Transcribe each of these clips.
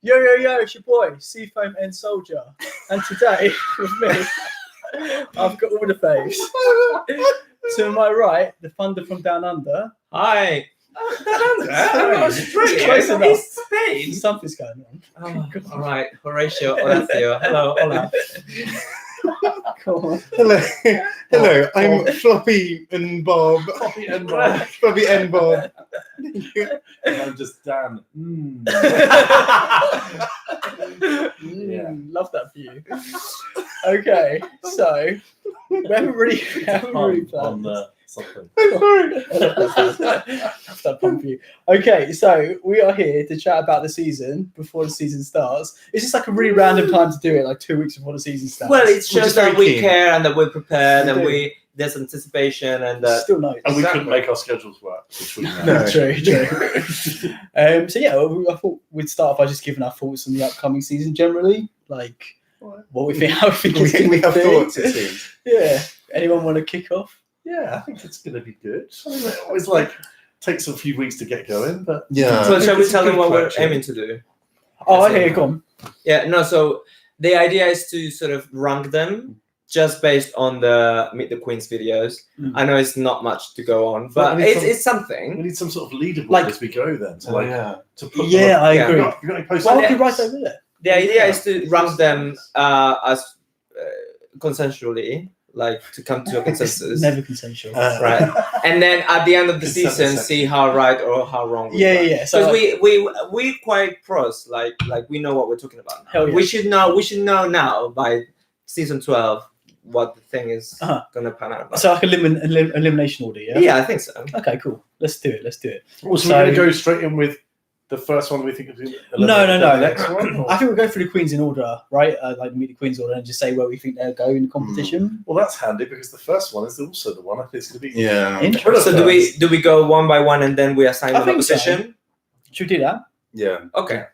Yo, it's your boy, Seafoam End Soldier. And today, with me, I've got all the faves. To my right, the Thunder from Down Under. Hi. Close enough. Spain. Something's going on. Oh, all right, Horatio, Horacio. Hello, hola. Come on. Hello. I'm Floppy and Bob. Floppy and Bob. And I'm just Dan. Love that for you. Okay, so we haven't really planned on this. something. Love that pun for you. Okay, so we are here to chat about the season before the season starts. It's just like a really random time to do it, like 2 weeks before the season starts. Well, it shows that we keen. care and that we're prepared We and do. there's anticipation and Still no. And we couldn't make our schedules work between now. No. True. So yeah, I thought we'd start by just giving our thoughts on the upcoming season generally, like what we think, how we think it's going we to have be. thoughts, it seems. Yeah. Anyone want to kick off? Yeah, I think it's going to be good. I mean, it always takes a few weeks to get going, but Yeah. so shall we It's a tell them good what we're question. aiming to do? Oh, okay, go on. Yeah, no, so the idea is to sort of rank them just based on the Meet the Queens videos. I know it's not much to go on, but we need it's we something. need some sort of leaderboard Like- as we go then. So to put Yeah, I Yeah. agree. You got any posts? Well, yeah. I'll be right over there. The idea is to rank them as consensually, like to come to a consensus. It's never consensual. Right, and then at the end of the Consent season, section. see how right or how wrong. Yeah. So Because we quite pros, like we know what we're talking about. Now. Hell yeah. We should know now by season 12 what the thing is gonna pan out. About. so like elimination order, yeah? Yeah, I think so. Okay, cool. Let's do it. So we're going to go straight in with the first one we think of. No. The next one? Or- I think we'll go through the Queens in order, right? Like Meet the Queens order and just say where we think they'll go in the competition. Well, that's handy because the first one is also the one I think it's going to be. Yeah. Interesting. So do we go one by one and then we assign I them a think so. position? Should we do that? Yeah. Okay.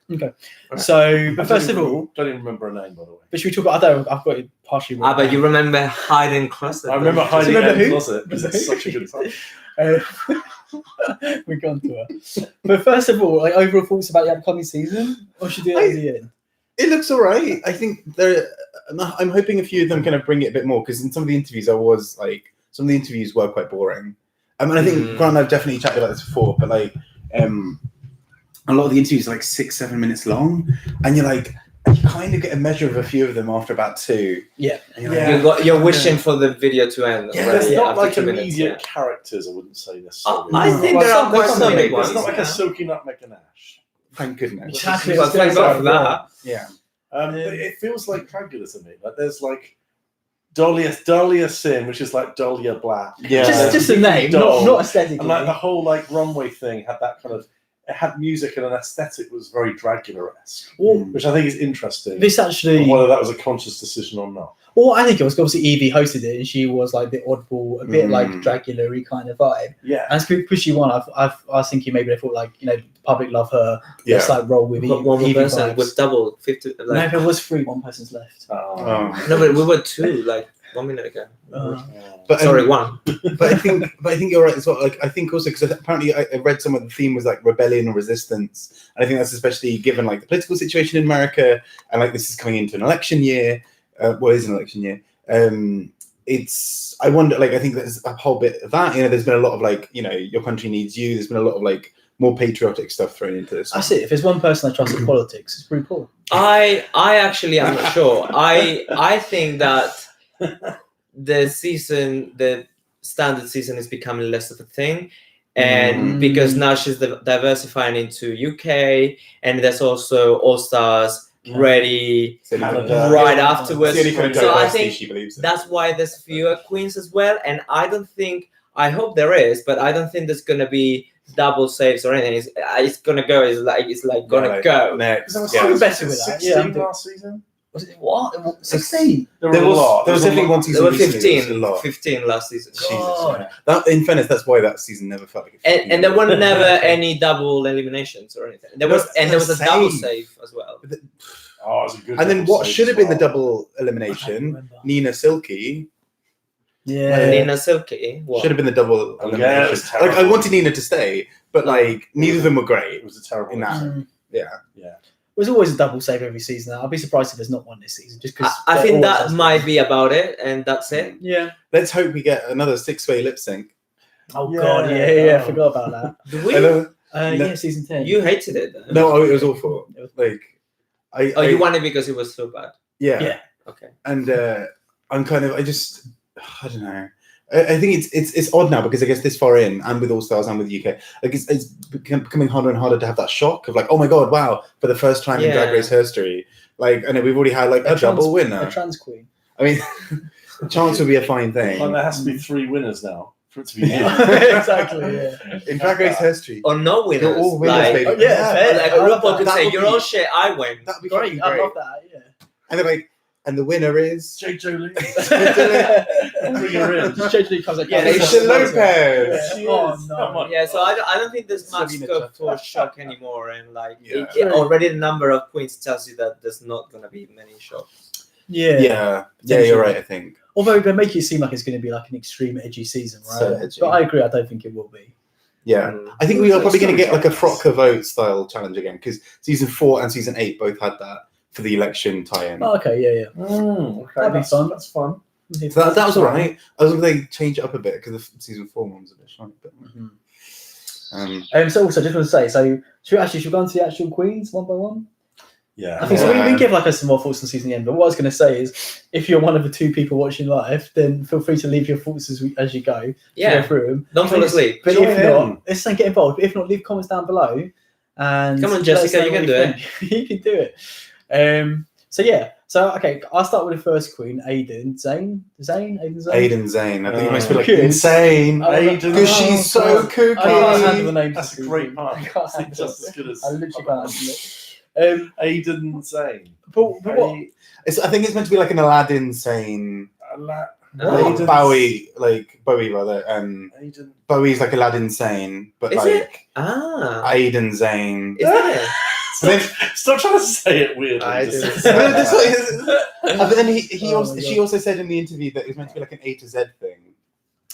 So, but first of all, don't even remember a name, by the way. but should we talk about, I've got it partially written But you remember hiding closet. I remember hiding remember in the who? closet because it's such a good time. We've gone to her. But first of all, like overall thoughts about the upcoming season, or should we do that at the end? It looks all right. I think I'm hoping a few of them kind of bring it a bit more because in some of the interviews some of the interviews were quite boring. I mean, I think Grant and I've definitely chatted about this before, but a lot of the interviews are 6-7 minutes long, and you kind of get a measure of a few of them after about 2. Yeah. And Yeah. You're wishing for the video to end. Yeah, already There's not after like 2 immediate minutes. Yeah. characters, I wouldn't say necessarily. I think Well, there are quite some some big big ones. It's ones. not like a Silky Nutmeg and Ash. Thank goodness. Exactly. Well, thank God for that. Yeah. But it feels like Dracula to me. Like there's Dahlia Sin, which is like Dahlia Black. Yeah. Just a name, not aesthetically. And the whole runway thing had that kind of. It had music and an aesthetic that was very Dracula-esque, which I think is interesting. This actually, Whether that was a conscious decision or not. well, I think it was obviously Evie hosted it, and she was like the oddball, a bit like Dracula-y kind of vibe. Yeah. And to push you on, I was thinking maybe they thought the public love her. Yeah. Let's roll with We've got one more Evie person vibes. with double 50. No, if it was 3, one person's left. Oh. No, but we were 2 1 minute ago. But Sorry, 1. But I think you're right as well. I think also because apparently I read somewhere the theme was rebellion or resistance, and I think that's especially given the political situation in America, and this is coming into an election year. Is an election year. I wonder. I think there's a whole bit of that. There's been a lot of your country needs you. There's been a lot of more patriotic stuff thrown into this. That's it. If there's one person I trust in politics, it's RuPaul. I actually am not sure. I think that the standard season is becoming less of a thing, and because now she's diversifying into UK, and there's also All Stars ready Canada. right afterwards. It's the only kind of So I diversity think she believes in. that's why there's fewer queens as well, and I hope there is, but I don't think there's gonna be double saves or anything. It's gonna go. It's gonna go. Next. I'm better with that. 16 Yeah, I'm last season. Was it what? 16. There There were a lot. was definitely one season. There were recently that was a lot. 15 last season. God. That, in fairness, that's why that season never felt like a And there were never any double eliminations or anything. There was a double save as well. Oh, it was a good. And then double what save should as have been the well. double I elimination, can't remember. Nina Silky, Yeah. Nina Silky. What? should have been the double Oh, yeah, elimination. it was terrible. I wanted Nina to stay, but neither of them were great It was a terrible. in that. episode. Yeah. Yeah. There's always a double save every season. I'll be surprised if there's not one this season, just because I think that might be about it, and that's it. Yeah. Let's hope we get another 6-way lip sync. Oh Yeah. god, yeah. I forgot about that. Did I we? know- Yeah, season 10. You hated it, though. No, it was awful. Like, You won it because it was so bad. Yeah. Okay. And I'm kind of, I don't know. I think it's odd now because I guess this far in, and with All Stars and with UK, like it's becoming harder and harder to have that shock of like, oh my god, wow, for the first time in Drag Race history. Like, I know we've already had like a double winner. A trans queen. I mean, chance would be a fine thing. Well, there has to be 3 winners now for it to be you. Exactly, yeah. In Drag Race history, Or no winners. they're all winners, like, baby. Oh, yeah, fair. like I love RuPaul could that. say, That "You're would all be- shit. I win." That'd be Great, fucking I great. love that, yeah. And they're like, and the winner is J. Jolie. Bring her in. Just change comes like Yeah, they Alicia should- Lopez. Yeah. She Oh, is. no. Come on. Yeah, so I don't think there's much Sabina scope Chapman. for shock anymore, and like Yeah. already the number of points tells you that there's not gonna be many shocks. Yeah. Yeah, you're right. I think. Although they make it seem like it's going to be like an extreme edgy season, right? So edgy. But I agree, I don't think it will be. Yeah, Mm. I think we are probably going to get like a Storytelling. Frock a Vote style challenge again because season 4 and season 8 both had that for the election tie-in. Oh, okay, yeah. Okay, That'd be fun. That's fun. So that was alright. I was going to change it up a bit because the season 4 one was a bit shiny. But, So also, just want to say, so should we go on to the actual queens one by one? Yeah. I think so. Yeah. We give like us some more thoughts on season end. But what I was going to say is, if you're one of the 2 people watching live, then feel free to leave your thoughts as you go. Yeah, Go through them. don't fall asleep. But Join if in. not, let's say get involved. But if not, leave comments down below. And Come on, let us Jessica, know you what can do it. think. You can do it. So yeah. So okay, I'll start with the first queen, Aiden Zane. Aiden Zane. I think it must be like Good. insane Oh, Aiden. because she's so kooky. I can't handle the names. That's this a great season. part. I can't It's handle just it. as good as I literally can't handle it. Aiden Zane. But what? I think it's meant to be like an Aladdin Sane. Oh. Aiden's- Bowie rather. Aiden. Bowie's like Aladdin Sane, but Is like it? Ah, Aiden Zane. is that But then, Stop trying to say it weird. I Just- do. no, that's what it is. But then he Oh also, my she God. also said in the interview that it was meant to be like an A to Z thing.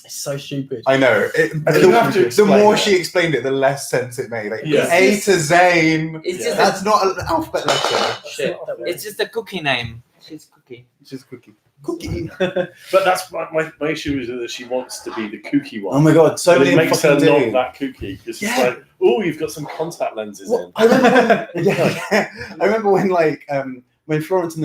It's so stupid. I know. I think you have to The explain more it. she explained it, the less sense it made. Like Yeah. A to Zane. It's Yeah. just That's not an alphabet letter. shit. It's just a cookie name. She's cookie. It's just cookie. Cookie. But that's my issue is that she wants to be the kooky one. Oh my god, so But it many makes her fucking not do. that kooky because it's Yeah. like, oh, you've got some contact lenses Well, in. I remember when, I remember when like when Florence and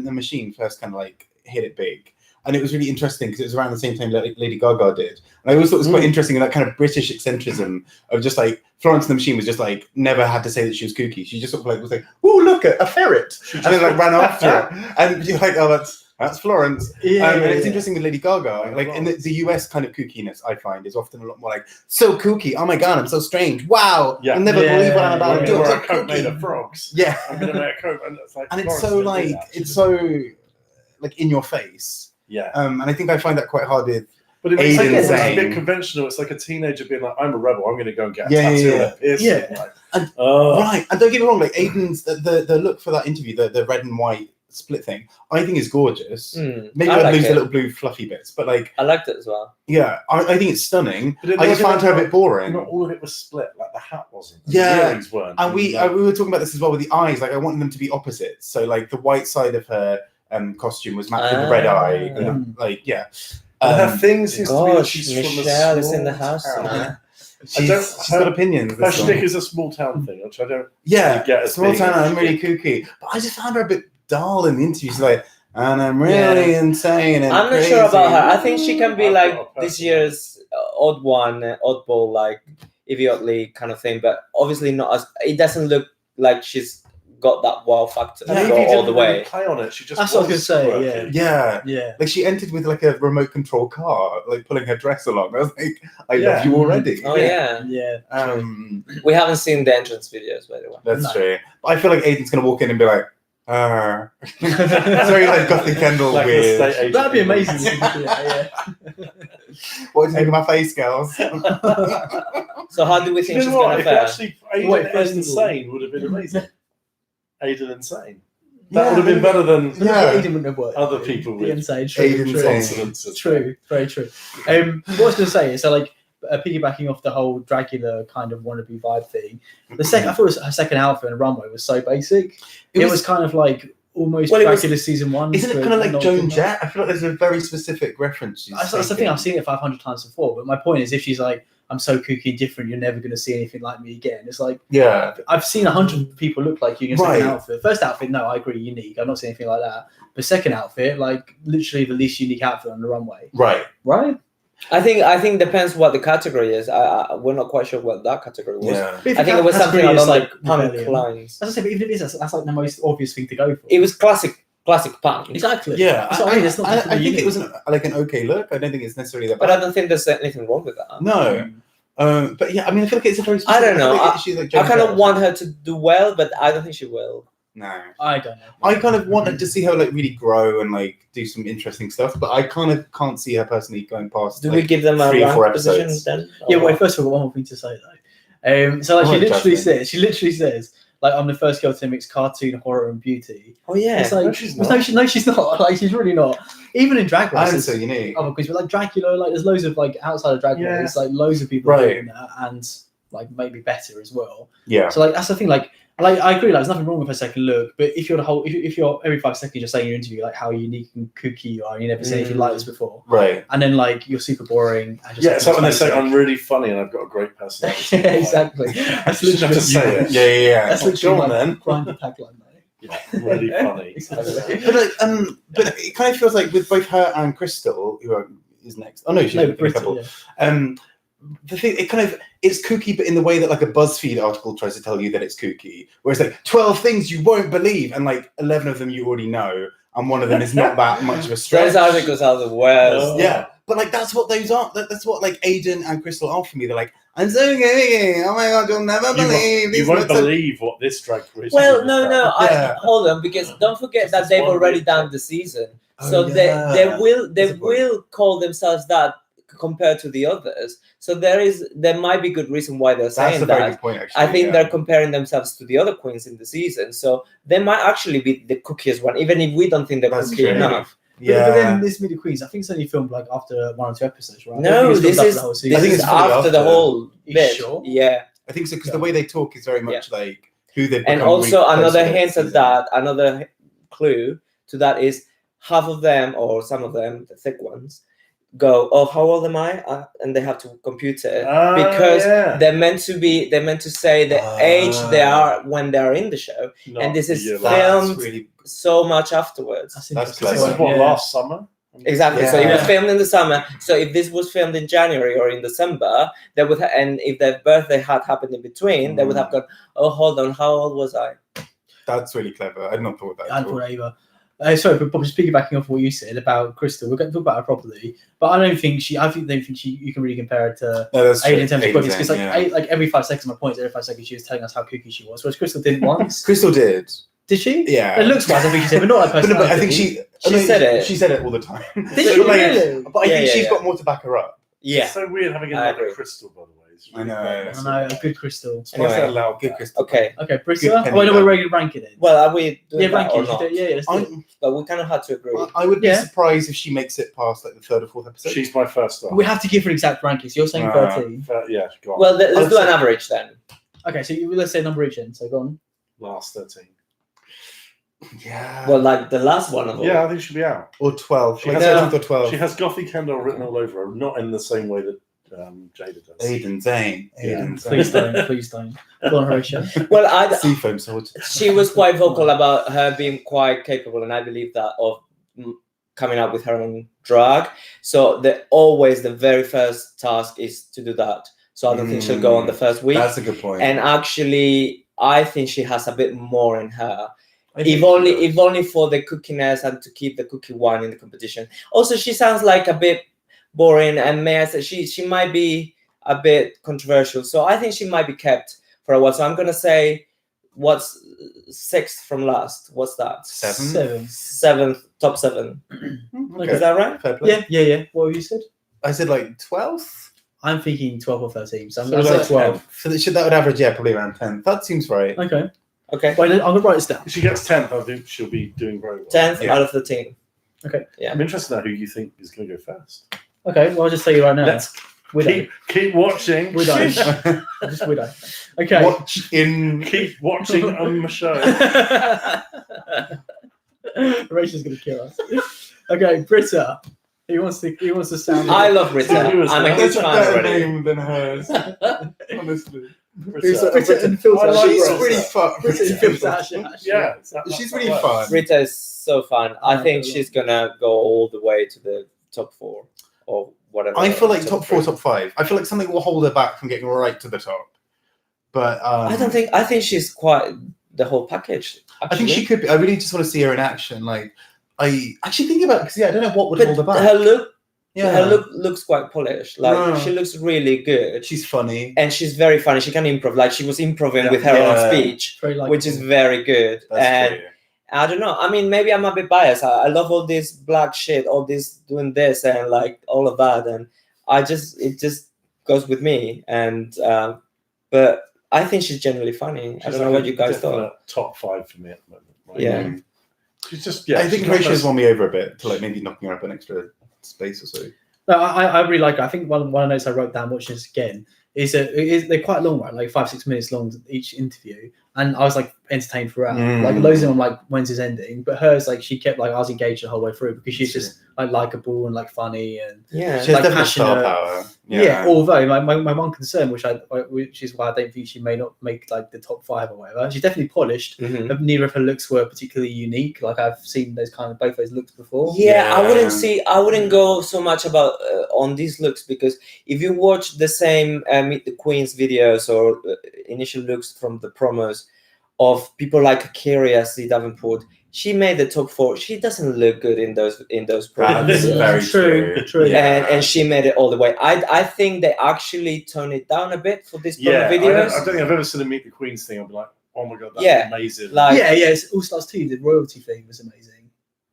the Machine first kind of like hit it big, and it was really interesting because it was around the same time Lady Gaga did, and I always thought it was quite interesting in that kind of British eccentricism of just like Florence and the Machine was just like never had to say that she was kooky. She just sort of like was like, oh look at a ferret, and then like ran after it, and you're like, oh that's Florence. And it's interesting with Lady Gaga, like in the US kind of kookiness, I find is often a lot more like so kooky. Oh my god, I'm so strange. Wow, Yeah. I'll never Yeah, believe what I'm about I'm to gonna do. wear I'm a so coat made kooky. of frogs. Yeah, I'm gonna wear a coat, and it's like, and it's Florence so didn't do like that. She it's didn't- so like in your face. yeah. And I think I find that quite hard with. But it's like Aiden it's a Zane. bit conventional. It's like a teenager being like, "I'm a rebel. I'm going to go and get a Yeah, tattoo yeah, and a piercing." yeah. Like, And- oh, Right, and don't get me wrong, like Aiden's the look for that interview, the red and white split thing, I think is gorgeous. Maybe I I'd like lose the it. little blue fluffy bits, but like I liked it as well. yeah, I think it's stunning. But it I just wasn't found her a like- bit boring. not all of it was split. Like the hat wasn't. And Yeah. the earrings weren't. And we were talking about this as well with the eyes. Like I wanted them to be opposites. So like the white side of her costume was matched with the red eye, and like yeah. And her thing seems to be that Gosh, she's from a Michelle is small in the house town. now. She's got opinions. Her this one. shtick is a small town thing, which I don't. Yeah, really get as small being town. a I'm really shtick. kooky, but I just found her a bit dull in the interview. She's like, and I'm really insane. And I'm not sure about her. I think she can be I've like got a this person. year's oddball, like idiotly kind of thing. But obviously not as. It doesn't look like she's got that wow factor And to Evie go all didn't the really way. play on it. She just. That's what I was was gonna say, quirky. Yeah. Yeah. Like she entered with like a remote control car, like pulling her dress along. I was like, I Yeah. love you already. Oh yeah. Yeah. We haven't seen the entrance videos, by the way. That's No. true. But I feel like Aiden's gonna walk in and be like, it's very like Gothic Kendall Like an weird. estate agent. That'd be amazing. if you could do that, What do you think of my face, girls? So how do we Do think you she's know what? gonna If fare? actually Aiden Wait, and first of all- Insane would have been amazing. Aiden Insane. Yeah. That would have been better than yeah. Yeah. Aiden wouldn't have worked. other people The with insane. True. Aiden True. Zane. consonants. True. Very true. What I was going to say is, so like, piggybacking off the whole Dracula kind of wannabe vibe thing, I thought her second outfit in Runway was so basic. It was kind of like almost Dracula season 1. Isn't it kind of like Joan Jett? I feel like there's a very specific reference. That's the thing. I've seen it 500 times before. But my point is, if she's like, I'm so kooky and different, you're never going to see anything like me again. It's like, yeah, I've seen 100 people look like you in a second outfit. First outfit, no, I agree, unique. I've not seen anything like that. But second outfit, like literally the least unique outfit on the runway. Right. I think depends what the category is. We're not quite sure what that category was. Yeah. I think it was something along like punk rebellion. lines. As I say, but even if it is, that's like the most obvious thing to go for. It was classic punk. Exactly. Yeah, That's what I mean. It's not I think it was an okay look. I don't think it's necessarily that bad. But I don't think there's anything wrong with that. No. But yeah, I mean, I feel like it's a very I don't know. Like I kind of want her to do well, but I don't think she will. No. I don't know. I kind of wanted to see her like really grow and like do some interesting stuff, but I kind of can't see her personally going past. Do we give them a 3 or 4 rank position episodes then? Yeah, well, first of all, one more thing to say though. So like she literally says, like, I'm the first girl to mix cartoon, horror, and beauty. Oh yeah. It's like, No, she's not. No, she's not. Like, she's really not. Even in Drag Race, I'm so unique. other queens, but like Dracula, like there's loads of like outside of Drag Race, like loads of people Right. doing that, and like maybe better as well. Yeah. So like that's the thing. Like I agree. Like there's nothing wrong with her second look, but if you're if you're every 5 seconds you're saying in your interview like how unique and kooky you are, and you never seen anything like this before, Right. and then like you're super boring. And just, Yeah, so when they say I'm really funny and I've got a great personality. yeah, exactly. That's You just have to literally say it. Yeah. That's Go literally on, my then. grinding tagline, mate. Yeah, really funny. Exactly. But like, but it kind of feels like with both her and Crystal, is next. Oh no, she's No, a couple. Britain, yeah. The thing, it's kooky, but in the way that like a BuzzFeed article tries to tell you that it's kooky, where it's like 12 things you won't believe, and like 11 of them you already know, and one of them is not that much of a stretch. Those articles are the worst. Yeah, but like that's what those are. That's what like Aiden and Crystal are for me. They're like, I'm so gay. Oh my god, you'll never believe. You won't believe what this drag queen is. Well, no. Yeah. Hold on, because don't forget that they've already done the season, so they will call themselves that compared to the others. So there might be good reason why they're That's saying a very that. good point, actually. I think they're comparing themselves to the other queens in the season, so they might actually be the cookiest one, even if we don't think they're That's cookie true. enough. But then this Meet the Queens, I think it's only filmed like after 1 or 2 episodes, right? No, this is I think it's fully after the after. whole You bit. sure? Yeah. I think so because the way they talk is very much like who they've And become also really close another with hint season. at that, another clue to that is half of them or some of them, the thick ones, go, oh, how old am I? And they have to compute it because they're meant to say the age they are when they're in the show, and this is filmed really, so much afterwards. That's This is what, last summer? Exactly. So it Yeah. was filmed in the summer. So if this was filmed in January or in December, they would and if their birthday had happened in between, they would have gone, oh, hold on, how old was I? that's really clever. I'd not thought that. I thought either. Sorry, but just piggybacking off what you said about Crystal, we're going to talk about her properly. But I don't think you can really compare it to No, that's Aiden in terms of Aiden's cookies. Because like every 5 seconds, my point is every 5 seconds she was telling us how kooky she was, whereas Crystal didn't once. Crystal did. Did she? Yeah. It looks wise, I think she said, but not her But, no, but I think personality. she said it all the time. Did she But, like, really? But I think Yeah, she's yeah. got more to back her up. Yeah. It's so weird having I another agree. Crystal, by the way. It's I know. I know, a good Crystal. Why is that Anyway. allowed? Good Crystal. Okay. Okay, Brissa. Good Oh, penny no, we're bag. ready to rank it in. Well, are we doing Yeah, that rank or it. not? Yeah, let's do it. But we kind of had to agree. I would be Yeah. surprised if she makes it past like the 3rd or 4th episode. She's my first star. We have to give her an exact ranking. So you're saying 13. Yeah, go on. Well, let's I'd do an say- average then. Okay, so let's say number each then. So go on. Last 13. Yeah. Well, like the last one of all. Yeah, I think she'll be out. Or 12. She Like has 13th or 12. She has Gothic Kendall written all over her, not in the same way that Jada does. Aiden Zane. Yeah. Aiden Please Zane. don't. Please don't. Go on, Horatio. Well, Seafoam sword. she was quite vocal about her being quite capable, and I believe that of coming up with her own drag. So the very first task is to do that. So I don't think she'll go on the first week. That's a good point. And actually, I think she has a bit more in her. I think If only for the cookiness and to keep the cookie one in the competition. Also, she sounds like a bit boring, and may I say she might be a bit controversial. So I think she might be kept for a while. So I'm gonna say, what's 6th from last? What's that? 7? 7th, top 7. Okay. Is that right? Fair play. Yeah. What have you said? I said like 12th. I'm thinking 12 or 13. So I'm So going to say that's 12. So that would average, probably around 10. That seems right. Okay. Okay. Wait, I'm going to write this down. If she gets 10th, I think she'll be doing very well. 10th Yeah. out of the team. Okay. Yeah. I'm interested to know who you think is going to go first. Okay, well, I'll just tell you right now. Let's Widow. Keep watching. Widow. Just widow. Okay. Keep watching on the show. Rachel's gonna kill us. Okay, Britta. He wants to sound. I love Rita. I'm a huge That's a fan better already. name than hers. Honestly. Britta and Phil. I like She's Rita. really fun. Britta and Phil Sash. Yeah, She's really fun. Rita is so fun. I Oh, think God. she's gonna go all the way to the top 4 or whatever. I feel like top 4, 3. top 5. I feel like something will hold her back from getting right to the top. But I don't think. I think she's quite the whole package. I think she actually. could be. I really just want to see her in action. Like, I actually think about it because I don't know what would But hold her back. her look, Yeah, her look looks quite polished. Like No. she looks really good, she's funny. and she's very funny. She can improv. Like she was improving Yeah. with her Yeah. own speech, Very which is very good. That's and true. I don't know. I mean, maybe I'm a bit biased. I love all this black shit, all this doing this, and like all of that, and it just goes with me. And but I think she's generally funny. I don't know what you guys thought. Top 5 for me at the moment. Right? Yeah. She's just I think she's not Rachel's those- won me over a bit to like maybe knocking her up an extra space or so. No, I really like it. I think one of the notes I wrote down watching this again is that they're quite long, right? Like 5-6 minutes long each interview, and I was like entertained throughout. Like loads of them, like when's his ending, but hers like she kept like I was engaged the whole way through because she's just like likable and like funny and Yeah. She has like definitely star passionate. power. yeah. Although my one concern, which is why I don't think she may not make like the top 5 or whatever. She's definitely polished, Mhm. but neither of her looks were particularly unique. Like I've seen those kind of both those looks before. Yeah, I Yeah. wouldn't go so much about on these looks because if you watch the same Meet the Queens videos or initial looks from the promos of people like Kyria C. Davenport, she made the top 4. She doesn't look good in those That's programs. very True. And she made it all the way. I think they actually toned it down a bit for these promo Yeah, videos. I don't think I've ever seen a Meet the Queens thing. I'll be like, oh my god, that's Yeah, amazing. like- yeah. It's All Stars 2. The royalty thing was amazing.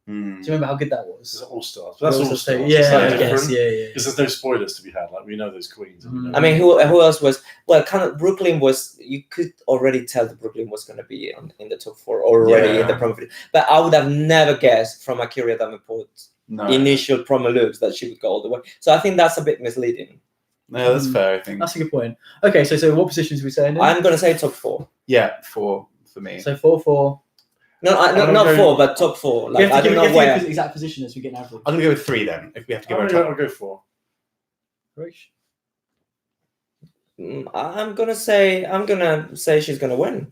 Mm. Do you remember how good that This is was? All Stars. But that's All All Stars 2. Stars. Yeah, It's I like guess. different. Yeah. Because there's no spoilers to be had. Like we know those queens. And we know I mean, who else was? Well, kind of Brooklyn was. You could already tell that Brooklyn was going to be in the top 4 already in the Yeah. promo video. But I would have never guessed from Akira Davenport No. initial promo looks that she would go all the way. So I think that's a bit misleading. No, that's fair, I think. That's a good point. Okay, so what positions are we saying? I'm going to say top 4. Yeah, for me. So 4-4. No, I'm not going- 4, but top 4. You Like have to I give don't know the where. exact position as we get an average. I'm gonna go with 3 then. If we have to give her a I'll top. go 4. Rich? I'm gonna say she's gonna win.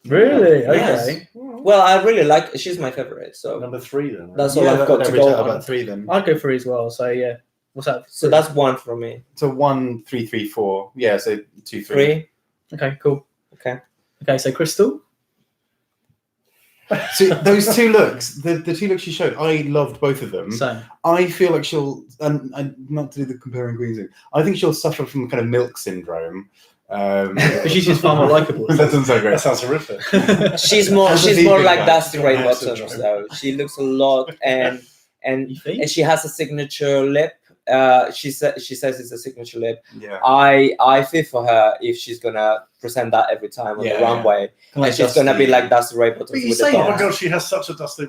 Really? Yes. Okay. Well, I really like. She's my favorite. So Number 3 then. Right? That's all I've got to average go out on. about 3 then. I'd go 3 as well. So yeah. What's that? So that's 1 from me. So 1, 3, 3, 4. Yeah, so 2, 3. 3. Okay. Cool. Okay. Okay. So Crystal. So those 2 looks, the 2 looks she showed, I loved both of them. Same. I feel like she'll, and not to do the comparing queens thing, I think she'll suffer from kind of milk syndrome. But she's just far more likable. That doesn't sound That great. sounds horrific. She's more As a like vegan guy, Dusty Ray don't have Bottoms syndrome. though. She looks a lot and You think? she has a signature lip. She says it's a signature lip. Yeah. I feel for her if she's gonna present that every time on Yeah, the runway. Kinda And she's gonna be like Dusty Ray Bottoms But you with say the Oh my box. god, she has such a rusty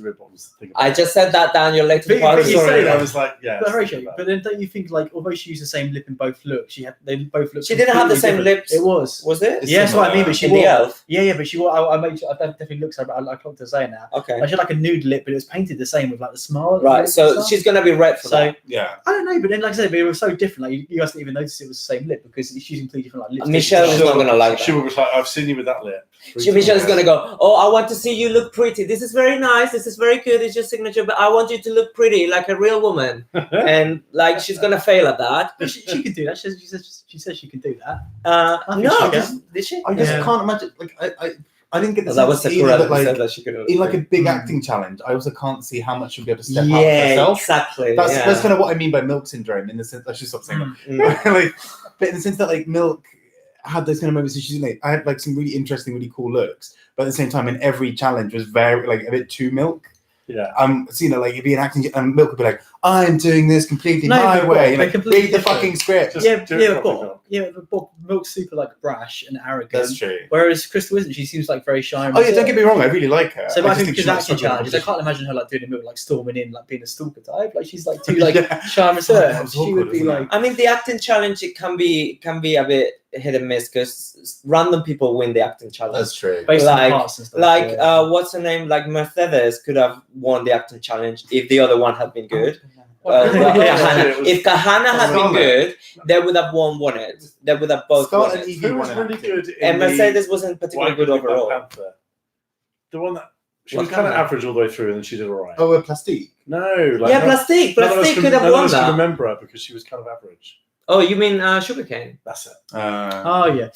red bottoms thing. I just said that down your latest But- part. but you say Sorry, that. I was like, yeah. But Horatio, but then don't you think like although she used the same lip in both looks, they both look. She didn't have the completely same different. lips. It was. Was it? It's Yeah, that's what I mean. But she in the wore. elf? Yeah, but she wore. I made sure. I definitely looks like I clocked her saying that. Okay. She had like a nude lip, but it was painted the same with like the smile. Right. and So stuff. she's gonna be red for So that. Yeah. I don't know, but then like I said, but it was so different. Like you guys didn't even notice it was the same lip because she's using completely different like lips. Michelle is not gonna like She that. was like, I've seen you with that lip. Michelle's gonna go, oh, I want to see you look pretty. This is very nice. This is very good. It's your signature, but I want you to look pretty like a real woman. And like she's gonna fail at that. But she can do that. She says she can do that. I think No, she can. did she? I just Yeah. can't imagine, like, I didn't get the Well, that was sense Sakura either that that, said like, that she couldn't. in like a big Mm. acting challenge, I also can't see how much she'll be able to step out yeah, herself. exactly. That's yeah. kind of what I mean by milk syndrome, in the sense, I should stop saying Mm. that. Like, but in the sense that like Milk had those kind of moments, and she's like, I had like some really interesting, really cool looks, but at the same time, in every challenge was very like a bit too Milk. Yeah. So, you know, like, you'd be an acting, and Milk would be like, I'm doing this completely No, my but way. they're Like, completely read the different. fucking script. Just do it properly, Milk. but Milk's super like brash and arrogant. That's true. Whereas Crystal isn't. She seems like very shy. And Oh yeah, don't get me reserved. wrong. I really like her. So I I just think she because might acting struggle in challenges, I competition. can't imagine her like doing a Milk like storming in, like being a stalker type. Like she's like too like shy and reserved. that was She awkward, would be wasn't it? like. I mean, the acting challenge, it can be a bit hit and miss because random people win the acting challenge. That's true. Based on Like- parts and stuff. Like, yeah. what's her name? Like Mercedes could have won the acting challenge if the other one had been good. Yeah. Kahana. If Kahana had been Scarlett. good, they would have won it. They would have both Scarlett won and it. Evie Who was won really acting. good? And Mercedes wasn't particularly good Black overall. Panther. The one that she What was kind of kind of- average all the way through, and then she did all right. Oh, Plastique. No, like Yeah, Plastique. none of us Plastique can- could have none of won us can that. remember her because she was kind of average. Oh, you mean Sugarcane? That's it. Oh yeah.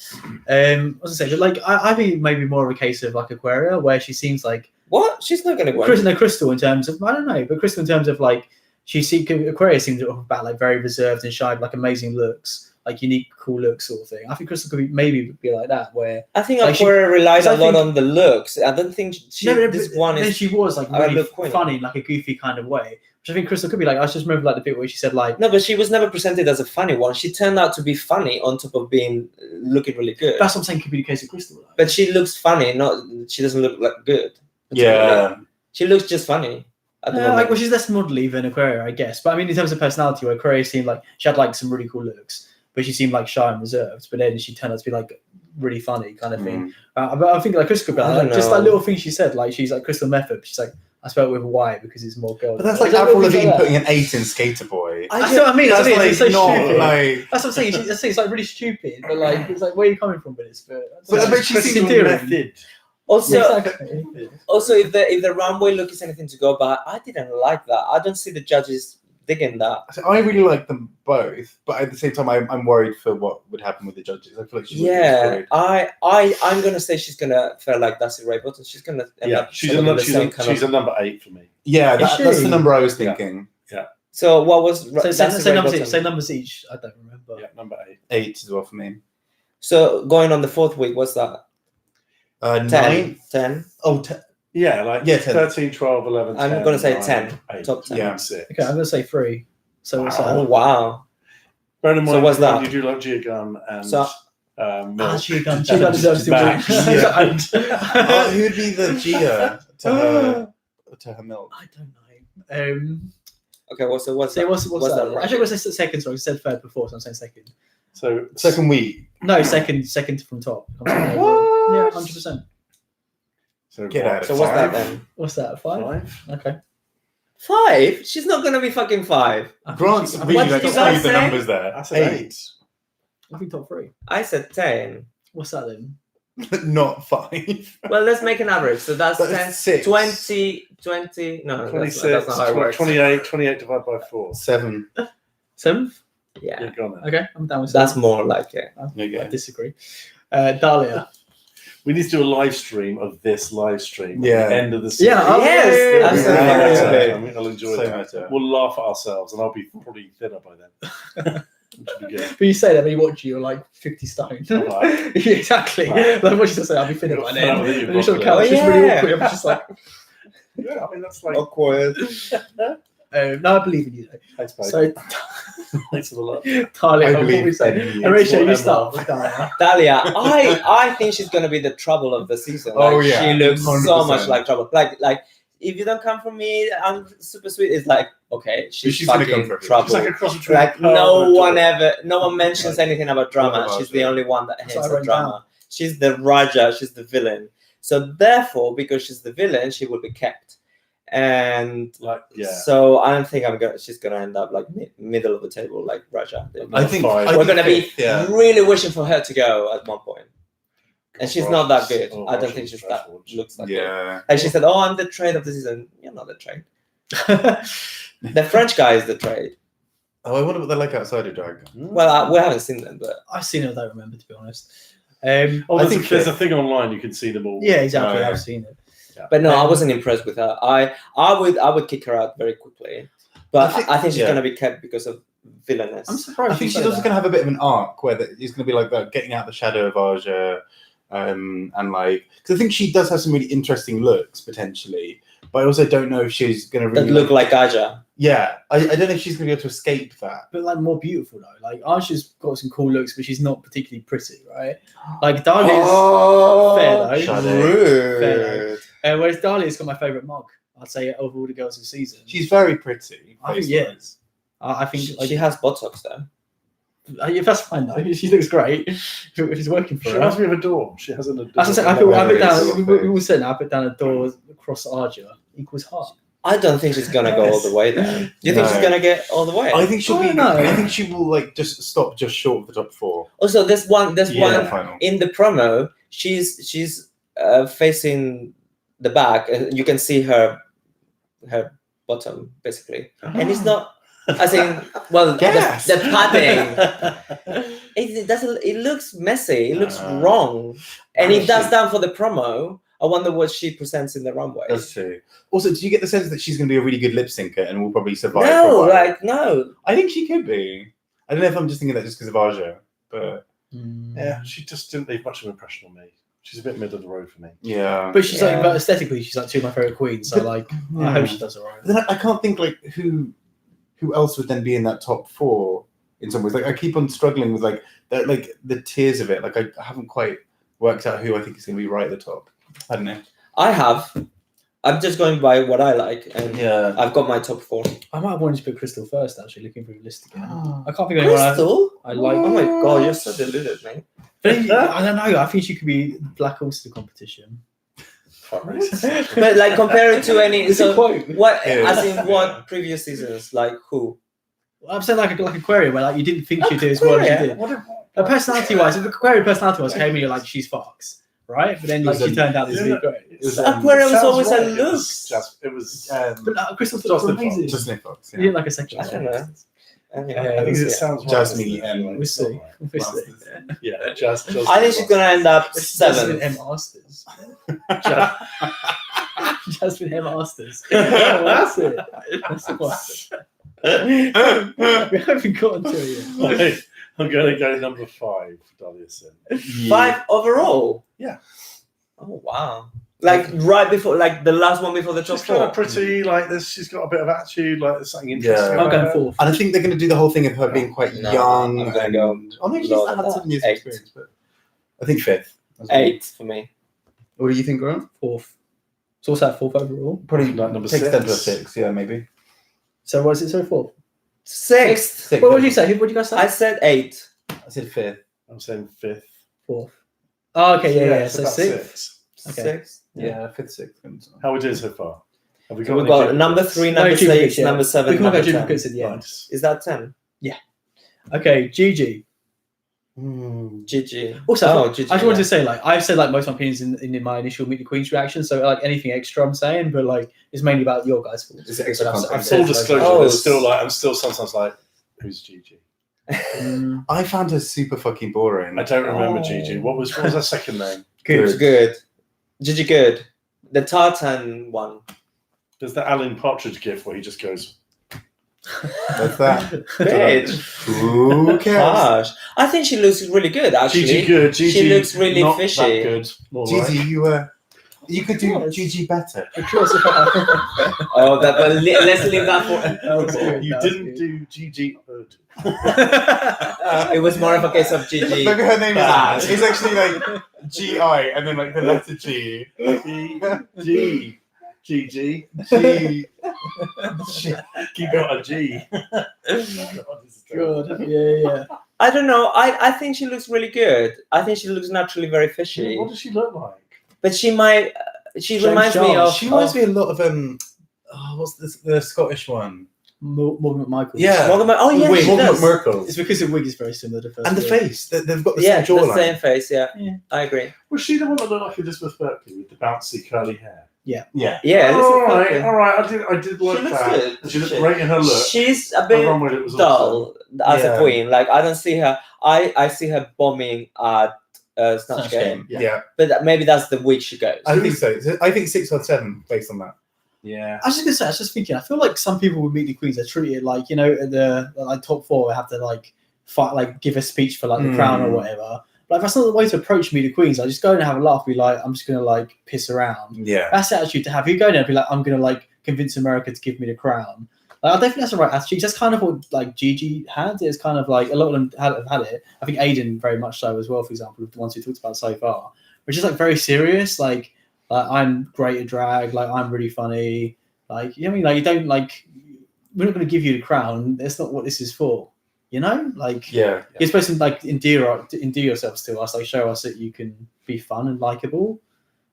What was I say? But like I think maybe more of a case of like Aquaria, where she seems like What? She's not going to win. Crystal in terms of I don't know, but Crystal in terms of like Aquaria seems about like very reserved and shy, like amazing looks, like unique, cool looks sort of thing. I think Crystal could be like that, where I think like, Aquaria relies I a lot think- on the looks. I don't think this one then is. she was like I really look queen. funny in like a goofy kind of way, which I think Crystal could be like. I just remember like the bit where she said like. No, but she was never presented as a funny one. She turned out to be funny on top of being looking really good. That's what I'm saying could be the case of Crystal. Though. But she looks funny. She doesn't look like good. Yeah. She looks just funny. At the moment. Like, well, she's less modelly than Aquaria, I guess. But I mean, in terms of personality, where Aquaria seemed like she had like some really cool looks, but she seemed like shy and reserved. But then she turned out to be like really funny kind of thing. But I think like Crystal could be I like, don't just know. like little things she said, like she's like Crystal Method. She's like, I spelled it with a Y because it's more girl. But that's like Avril Lavigne putting an 8 in Skater Boy. That's what I mean. That's It's so not stupid. like. That's what I'm saying. It's like really stupid, but like it's like where are you coming from with this? But I bet she Crystal seems theory. method. Also, Exactly. also, if the runway look is anything to go by, I didn't like that. I don't see the judges digging that. So I really like them both, but at the same time, I'm worried for what would happen with the judges. I feel like she's Yeah, I'm gonna say she's gonna fare like Darcy Ray Button. She's gonna end Yeah, up she's selling a the same kind she's of. a number 8 for me. Yeah, Is that's she? the number I was Yeah. thinking. So what was So Darcy say Ray numbers Button? each. Say numbers each. I don't remember. Yeah, number 8. 8 as well for me. So going on the fourth week, what's that? 9. 10. Oh, Yeah, like Yeah, 10. 13, 12, 11, I'm 10, gonna say 9, 10, 8, top 10. Yeah. 6. Okay, I'm gonna say 3. So what's Oh that? wow! Bear in So mind, what's that? you do like Gia Gunn and So- Milk. She gun deserves to Max. win. Oh, who'd be the Gia to her milk? I don't know. Okay, what's So that? what's that? right? Actually, I was saying second. So I said third before, so I'm saying second. So Second week. No, second from top. I'm saying What? yeah, 100%. So Get what, out of So what's that 5? then? What's that? 5? 5? Okay. 5? She's not gonna be fucking 5. Grant's I really What like did to you guys squeeze the say? numbers there. I said 8. think top 3. I said 10. What's that then? Not 5. Well, let's make an average. So that's That's 10, 6. 20. No, 26, that's not how it works. 28 divided by 4. 7. 7th? Yeah, You're gone then. Okay, I'm down with that's 7. more like it. There you I go. disagree. Dahlia. We need to do a live stream of this live stream Yeah. at the end of the season. Yeah, oh, Yes, yeah, absolutely. Yeah. I mean, I'll enjoy So that. much. We'll laugh at ourselves, and I'll be probably thinner by then. Which would be good. But you say that when you watch you, you're like 50 stone. Right. Yeah, exactly. Right. Like what you just say, I'll be thinner You're by fed up then. with it, And you're sort of probably. couch, it's really Yeah. awkward. I'm just like, Yeah, I mean that's like Awkward. no, I believe in you though. thanks, mate. So, Thanks for the love. Dahlia, I what believe we say? in you. Horatio, you Whatever. start with Dahlia. Dahlia, I think she's gonna be the trouble of the season. Like, Oh, yeah, she looks so 100%. much like trouble. Like if you don't come from me, I'm super sweet. It's like okay, she's gonna fucking come for everyone. trouble. She's like a cross between Like Pearl no and one Adore. no one mentions anything about drama. Love She's her. the only one that That's hates what I the wrote drama. She's the Raja. She's the villain. So therefore, because she's the villain, she will be kept. And Like yeah. so I don't think she's gonna end up like middle of the table like Raja. I think We're gonna be yeah. really wishing for her to go at one point. And she's not that good. Oh, I don't Russian think she's trash that watch. looks that good. Yeah. And she said, "Oh, I'm the trade of the season." You're not the trade. The French guy is the trade. Oh, I wonder what they're like outside of drag. Well, we haven't seen them, but I've seen it, I don't remember to be honest. Oh, I there's, think there's a thing online you can see them all. Yeah, exactly. Oh, yeah. I've seen it. no, I wasn't impressed with her. I would kick her out very quickly, but I think she's yeah. gonna be kept because of villainous. I'm surprised. I think you she's say also that. going to have a bit of an arc where it's going to be like that, getting out the shadow of Aja, and like because I think she does have some really interesting looks potentially, but I also don't know if she's going to That really look like Aja. Yeah, I don't know if she's going to be able to escape that. But like more beautiful though. Like Arsha's got some cool looks, but she's not particularly pretty, right? Like Dahlia's fair though. Shade. Fair though. Whereas Dahlia's got my favourite mug. I'd say of all the girls this season. She's very pretty. I think face-wise. I think like, She has Botox though. if that's fine though. She looks great. If it's working for She her. reminds me of a door. She has an adore. As I said, I put down. We all said I put down a door across Arja equals heart. I don't think she's gonna go all the way there. Do you think No. she's gonna get all the way? I think she'll I be. don't know. I think she will like just stop just short of the top 4. Also, there's one Final. in the promo. She's facing the back, and you can see her bottom basically, and it's not. As in, well, Gas. the padding. It doesn't. It looks messy. It looks wrong, and if that's done for the promo, I wonder what she presents in the runway. That's true. Also, do you get the sense that she's going to be a really good lip syncer and will probably survive? No, for a while? like no. I think she could be. I don't know if I'm just thinking that just because of Aja, but Yeah, she just didn't leave much of an impression on me. She's a bit middle of the road for me. yeah. But she's like, Yeah. but aesthetically, she's like two of my favorite queens. So But- like, I hope she does alright. But then I can't think like who else would then be in that top 4 in some ways. Like I keep on struggling with like the tiers of it. Like I haven't quite worked out who I think is going to be right at the top. I don't know. I have. I'm just going by what I like, and Yeah. I've got my top 4. I might have wanted to put Crystal first. Actually, looking through the list again. I can't think of anyone Crystal? I like. Oh my god, you're so deluded, man. But I don't know. I think she could be Black Horse of the competition. But like compare it to any. It's a So quote. what? Yeah. As in what previous seasons? Like who? I'm saying like Aquaria, where like you didn't think she'd do as well as she did. Her personality-wise, if Aquaria personality-wise came in, you're like she's Fox, right? But then like she turned out to be great. It was, Aquaria was Sounds always right. a look. It was. But Crystal Just was the amazing. just Nick Fox. You didn't like a second. I don't know. Anyway, I think Yeah, it sounds right. Just doesn't me it? and We'll see. We'll see. Yeah, just. I think she's gonna end up Jasmine 7th. M. Asters. Jasmine M. Asters. That's it. That's the one. We haven't gotten to it yet. I'm going to go number 5, Dahlia Sin. 5 overall. Yeah. Oh wow! Like right before, like the last one before the top She's kind 4. of pretty, like this. She's got a bit of attitude, like there's something interesting. Yeah. I'm about going her. fourth. And I think they're going to do the whole thing of her being quite No, young. I'm gonna go Oh no, she's lower had than that. 7 years of 8th. experience. But I think 5th. as well. 8 for me. What do you think, Grant? Fourth. So what's that, fourth overall? Probably Like number takes them to a 6. 6. Yeah, maybe. So what is it? So fourth? 6th. 6. What did you say? What did you guys say? I said 8. I said 5th. I'm saying 5th. Fourth. Oh, okay, yeah. So So that's sixth. Okay. 6th. Yeah, 5th, 6th. How we doing so far? Have we So we've any got duplicates? number 3, No number duplicates, 6, yeah. number 7, We can number go 10. duplicates at the end. Nice. Is that 10? Okay, Gigi. GG. Also, oh, I GG. just wanted to say, like, I've said like most of my opinions in my initial Meet the Queens reaction. So like anything extra I'm saying, but like it's mainly about your guys' fault. Is it extra But I've content? said Full loads of- disclosure, Oh, there's still like I'm still sometimes like, who's Gigi? Mm, I found her super fucking boring. I don't remember Oh. Gigi. What was her second name? Good. Good. GG good. The tartan one. There's the Alan Partridge gif where he just goes. What's that? Bitch. Who cares? Harsh. I think she looks really good, actually. Gigi good. Gigi She looks really not fishy. That good. More Gigi, like. you could do Yes. Gigi better. of course. Oh, that, but let's leave that for. You didn't do Gigi Hood. It was more of a case of GG. Maybe her name Bad. is. It's actually like G-I and then like the letter G. G. Gigi. G. You got a G. God, yeah. I don't know. I think she looks really good. I think she looks naturally very fishy. What does she look like? But she might. She James reminds me Charles. of. She reminds me a lot of what's this, the Scottish one? Morgan McMichael. Yeah. Oh yeah, Wig, she Morgan does. McMurkle. It's because the wig is very similar to first. And the Wig. face. They've got the Yeah, same the jawline. same face. Yeah, Yeah. I agree. Was she the one that looked like Elizabeth Berkley with the bouncy curly hair? Yeah. Yeah, all this right, is all right. I did She like looks that. good. She looked great in her look. She's a Her bit runway look was dull as Yeah. a queen. Like I don't see her. I see her bombing at Snatch Snatch Game. Game. Yeah. But maybe that's the week she goes. I think so. I think 6 or 7 based on that. Yeah. I was just gonna say, I was just thinking. I feel like some people would meet the queens. They treat it like, you know, the like top 4 have to like fight, like give a speech for like the crown or whatever. Like that's not the way to approach Meet the Queens. I just go and have a laugh, be like, I'm just gonna like piss around. Yeah. That's the attitude to have. You go there and be like, I'm gonna like convince America to give me the crown. Like, I don't think that's the right attitude. That's kind of what like Gigi had. It's kind of like a lot of them have had it. I think Aiden very much so as well, for example, the ones we talked about so far, which is like very serious. Like I'm great at drag. Like I'm really funny. Like you know what I mean? Like you don't like. We're not going to give you the crown. That's not what this is for. You know, like Yeah. you're supposed to like endear yourselves to us, like show us that you can be fun and likable.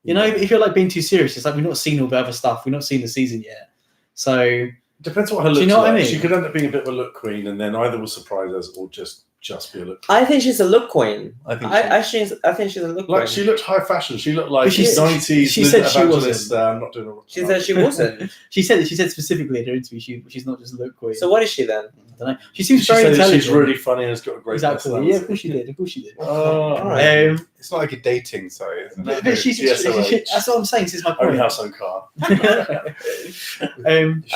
You know, if you're like being too serious, it's like we've not seen all the other stuff. We've not seen the season yet. So Depends what her looks do you know like. what I mean? She could end up being a bit of a look queen, and then either will surprise us or just be a look queen. I think she's a look queen. I think I think she's a look Like queen. she looked high fashion. She looked like But she- 90s. she said she evangelist, wasn't. not doing a She said she wasn't. she said specifically in her interview she's not just a look queen. So what is she then? I don't know. She seems She very said intelligent. she's really funny and has got a great exactly. personality. Yeah, of course she did. Of course she did. Oh, Alright. It's not like a dating site, isn't it? But she's GSOH. that's what I'm saying. This is my Own point. house, own car. I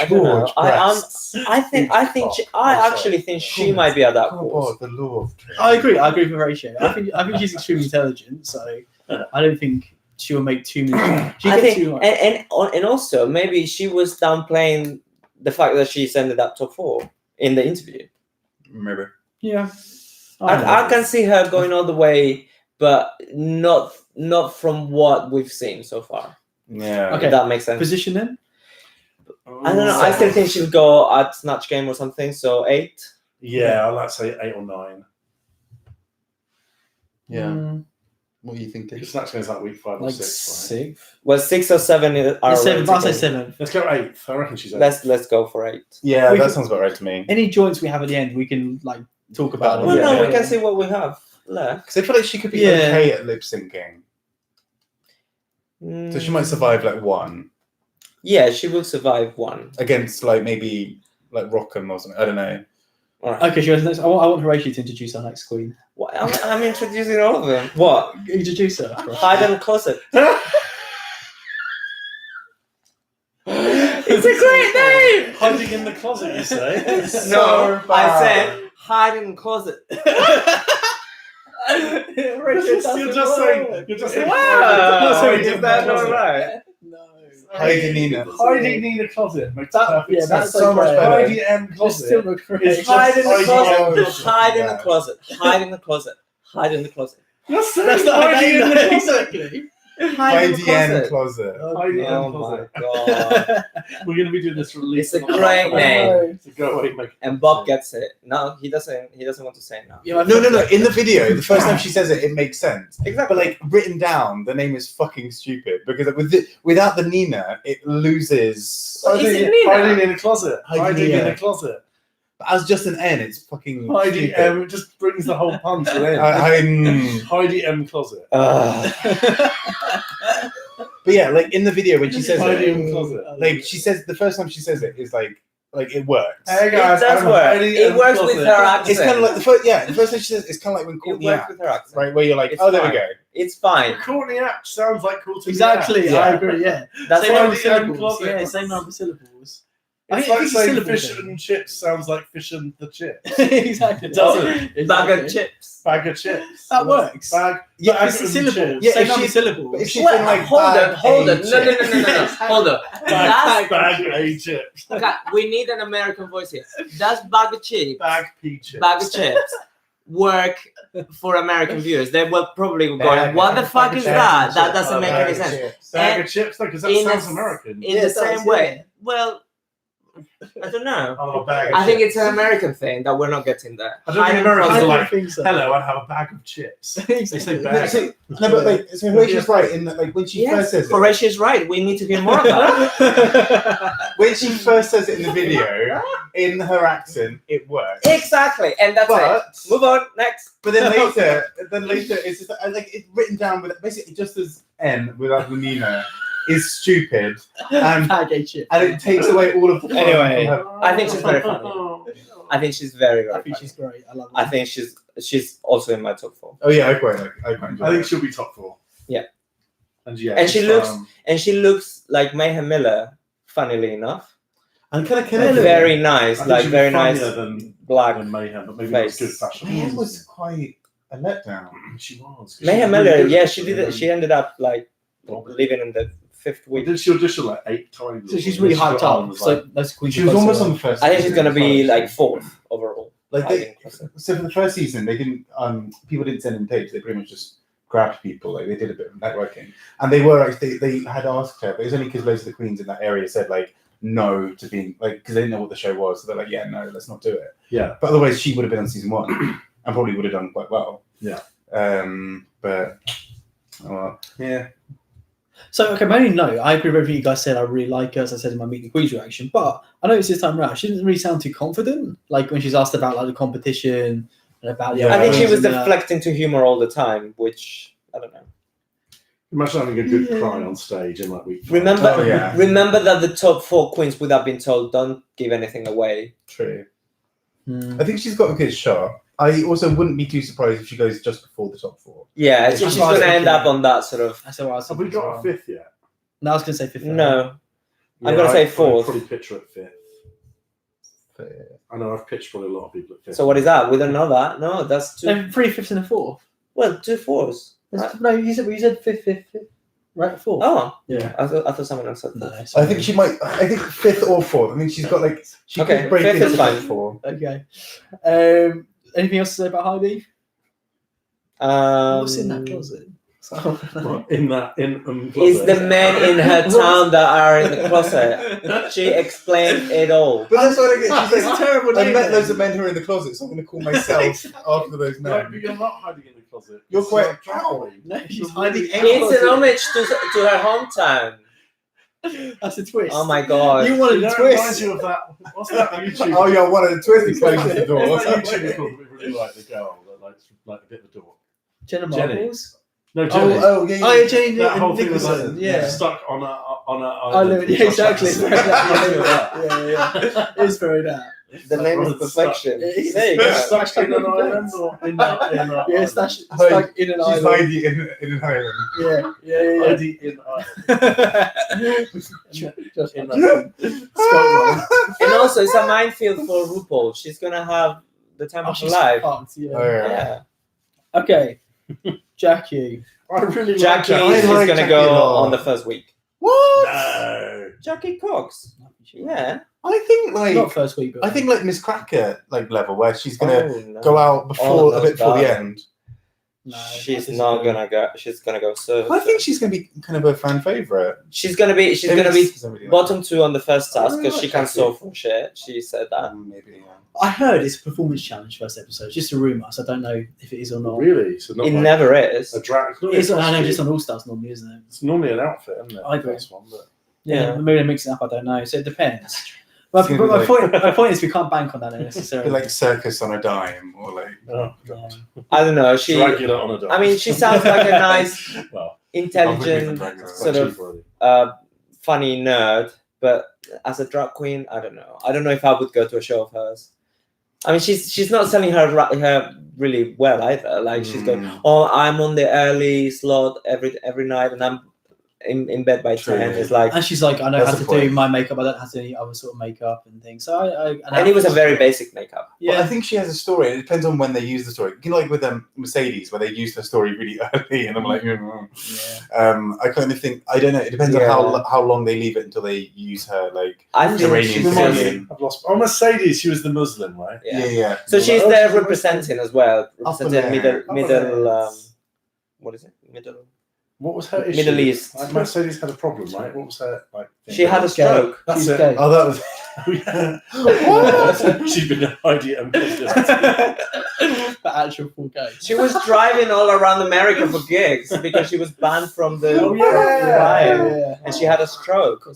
don't know. I think I actually think she might be a dark horse. The law of I agree with Horatio. I think she's extremely intelligent, so I don't think she will make too many. She I gets think, too much. and also maybe she was downplaying the fact that she's ended up top 4 in the interview. Maybe. Yeah, I can see her going all the way, but not from what we've seen so far. Yeah. Okay. If that makes sense. position then. I don't know. I still think she'll go at Snatch Game or something. So 8. Yeah, I'd like to say 8 or 9. Yeah. Mm, What are you thinking? Because Snatch Game's like week 5 or like 6, right? 6th. Well, 6 or 7 are Seventh. I'll say relatively- 7th. Let's go 8th. I reckon she's 8th. Let's go for 8. Yeah, We that can- sounds about right to me. Any joints we have at the end, we can like talk about. Oh, Well, yeah. no, we can see what we have left. Because I feel like she could be Yeah. okay at lip syncing. So she might survive like 1 Yeah, she will survive 1. against like maybe like Rockham or something. I don't know. All right. Okay, sure. I want Horatio to introduce our next queen. What? I'm introducing all of them. What? Introduce her. Hide and closet. It's a great name. Hiding in the closet, you say? No, I said hide in the closet. You're just saying. Wow, Hiding is in the that not closet. right? No. Hiding Nina. Hiding Nina closet makes That- perfect yeah, sense. that's so much okay. better. Hiding M It's closet. still not correct. It's Hide in the hiding closet. Hide in the Yeah. closet. Hide in the closet. Hide in the closet. That's That's not hiding in the closet. exactly. Hide in the Hiding closet. closet. Hiding in Oh the my closet. god. We're going to be doing this for at least It's a great name. So go away, make And Bob gets it. No, he doesn't want to say it now. Yeah, my No. friend- In the video, the first time she says it, it makes sense. Exactly. But like written down, the name is fucking stupid because without the Nina, it loses. Well, is it Hiding, Nina? hiding in a closet. Hiding, Hiding in yeah. a closet. But as just an N, it's fucking Hiding stupid. M. It just brings the whole pun to an end. I'm- Hiding M closet. But yeah, like in the video when she says Hiding it, in closet. like she says the first time she says it is like it works. Hey It guys, does I'm work. hiding It in works closet. with her accent. It's kind of like the first time she says it's kind of like when It Courtney works Act, with her accent. right? Where you're like, It's oh, there fine. we go. It's fine. Courtney Act sounds like Courtney Exactly, Yeah. I agree. Yeah, That's same why number of Hiding in syllables. closet. Yeah, same number of syllables. I It's think like it's a saying syllable fish thing. and chips sounds like fish and the chips. Exactly. It doesn't. Bag of chips. Bag of chips. That works. Bag. Yeah, bag It's a and syllable. chips. Yeah, Same if number of she- syllables. but if she's Well, been like hold on. bag No. a Hold on. That's, Bag A chips. okay, we need an American voice here. Does bag of chips, Bag P chips. bag of chips, work for American viewers? They will probably go, Bag- what the fuck is bag that? of That chips. doesn't make Bag any of sense. chips. Bag And of chips, because that in sounds a- American. In Yeah, the it does, same way. Well, I don't know. Oh, bag of I think chips. it's an American thing that we're not getting there. I don't think Hiding Americans I are closet- don't like, think so. hello, I have a bag of chips. They say Exactly. bag. No, but like, so Horatia's right in that, like when she first Yes, says it, Horatia's right. We need to hear more of that. when she first says it in the video, in her accent, it works. Exactly, and that's But it. Move on, next. but then later, it's just like it's written down with basically just as N without the Nina is stupid, and Bag chip. it takes away all of the fun Anyway. from her. I think she's very funny. I think she's very, very I think funny. she's great. I love her. I think she's also in my top 4. Oh yeah, I quite enjoy I think it. she'll be top 4. Yeah. And yeah, And she it's, looks- And she looks like Mayhem Miller, funnily enough. And kind of Very nice, I think like she'll be very nice funnier than black. Mayhem, but maybe not as good face. fashion. Mayhem was quite. a letdown. She was. Mayhem really Miller, good yeah, at she it. did it. She ended up like living in the 5th Well, week. did she audition like 8 times? So she's really hyped up. So those queens. She was almost on the first. I think she's season gonna be as well. like 4th overall. Like I they, think so. so for the first season, they didn't. People didn't send in tapes. They pretty much just grabbed people. Like they did a bit of networking, and they were like they had asked her, but it was only because loads of the queens in that area said like no to being like because they didn't know what the show was. So they're like, yeah, no, let's not do it. Yeah. But otherwise, she would have been on season 1 and probably would have done quite well. Yeah. But well, yeah. So, okay, my only note, I agree with everything you guys said. I really like her, as I said in my Meet the Queens reaction. But I noticed this time around, she didn't really sound too confident. Like when she's asked about like the competition and about the. Yeah, I think she other was queens and that. deflecting to humor all the time, which I don't know. Imagine having a good Yeah. cry on stage in like week 5. Remember, Oh, yeah. remember that the top 4 queens would have been told, "Don't give anything away." True. Hmm. I think she's got a good shot. I also wouldn't be too surprised if she goes just before the top 4. Yeah, That's she's what I was going to end thinking. up on that sort of. That's what I was Have we thinking got as a well. 5th yet? No, I was going to say 5th. No, I'm gonna say 4th. I'd probably picture at 5th. I know I've pitched probably a lot of people at 5th. So what is that? We don't know that. No, that's 2. No, 3 5ths and a 4th. Well, 2 4s. That's- No, you said 5th, 5th, 5th. Right, 4th. Oh, Yeah. I thought someone else said No, that. I think she might. I think 5th or 4th. I think she's got like she Okay, could break 5th into is the fine. top 4. Okay. Anything else to say about Heidi? What's in that closet? What, in Is the men in her town that are in the closet? She explained it all. But that's what I get. She's It's a like, terrible I name. met loads of men who are in the closet, so I'm going to call myself after those No, men. but you're not hiding in the closet. You're It's quite- like traveling. No, she's You're hiding really- out. It's an homage to her hometown. That's a twist. Oh my god. You wanted You a know, it twist. reminds you of that. What's that YouTube? Oh, yeah, one of the twists closes the door. What's that YouTube called? We really like the girl that likes like a bit of the door. Jenna Jenny. Marbles? No, Jenny. Oh, yeah, yeah. Oh, yeah, Jenny that whole thing was Nicholson. like Yeah. stuck on a I island. know, yeah, exactly. Which Yeah. It's very that. The name is perfection. There you go. Stuck in an island or in a Yeah, it's island? stuck in an She's island. hiding in an island. Yeah. Heidi in Ireland. Just In And also, it's a minefield for RuPaul. She's gonna have the time Oh, of her she's life. fucked, yeah. Oh, yeah. Yeah. Okay. Jackie. I really Jackie like is like gonna Jackie go a lot. on the first week. What? No. Jackie Cox. Yeah. I think like Not first week, but I think like Miss Cracker like level where she's gonna Oh, no. go out before Oh, a bit before the no. end. no, She's I not disagree. gonna go. She's gonna go so. I think she's gonna be kind of a fan favorite. she's gonna be bottom 2 on the first task because she can sew for shit. She said that. Maybe. Yeah. I heard it's a performance challenge first episode. It's just a rumour, so I don't know if it is or not. Really? So not It like never is. a drag. It's I know just on All Stars normally, isn't it? It's normally an outfit, isn't it? I agree. First one, but Yeah, maybe they're mixing it up. I don't know. So it depends. But It's gonna be my point is we can't bank on that necessarily. Like circus on a dime or like. oh Yeah. god, I don't know. She. Dracula on a dog. I mean, she sounds like a nice, well, intelligent, Dracula. sort of funny nerd. But as a drag queen, I don't know. I don't know if I would go to a show of hers. I mean, she's not selling her really well either. Like she's going, oh, I'm on the early slot every night, and I'm in bed by True. 10. It's like, And she's like, I know That's how the to do point. my makeup. I don't have to do any other sort of makeup and things. So and it was a very basic makeup. Well, I yeah. think she has a story. It depends on when they use the story. You know, like with Mercedes, where they use the story really early, and I'm like, I kind of think I don't know. It depends Yeah. on how long they leave it until they use her. Like, I think Iranian she's Syrian. just, I've lost. Oh, Mercedes. She was the Muslim, right? yeah. So she's Oh, there she's representing as well, Upper representing layer. middle. What is it? Middle. What was her issue? Middle East. Like, Mercedes had a problem, right? What was her like? thing? She had a stroke. That's She's it. gay. oh, that was What? She's been an IDM publicist. The actual full game. She was driving all around America for gigs because she was banned from the Oh, yeah. ride, and she had a stroke.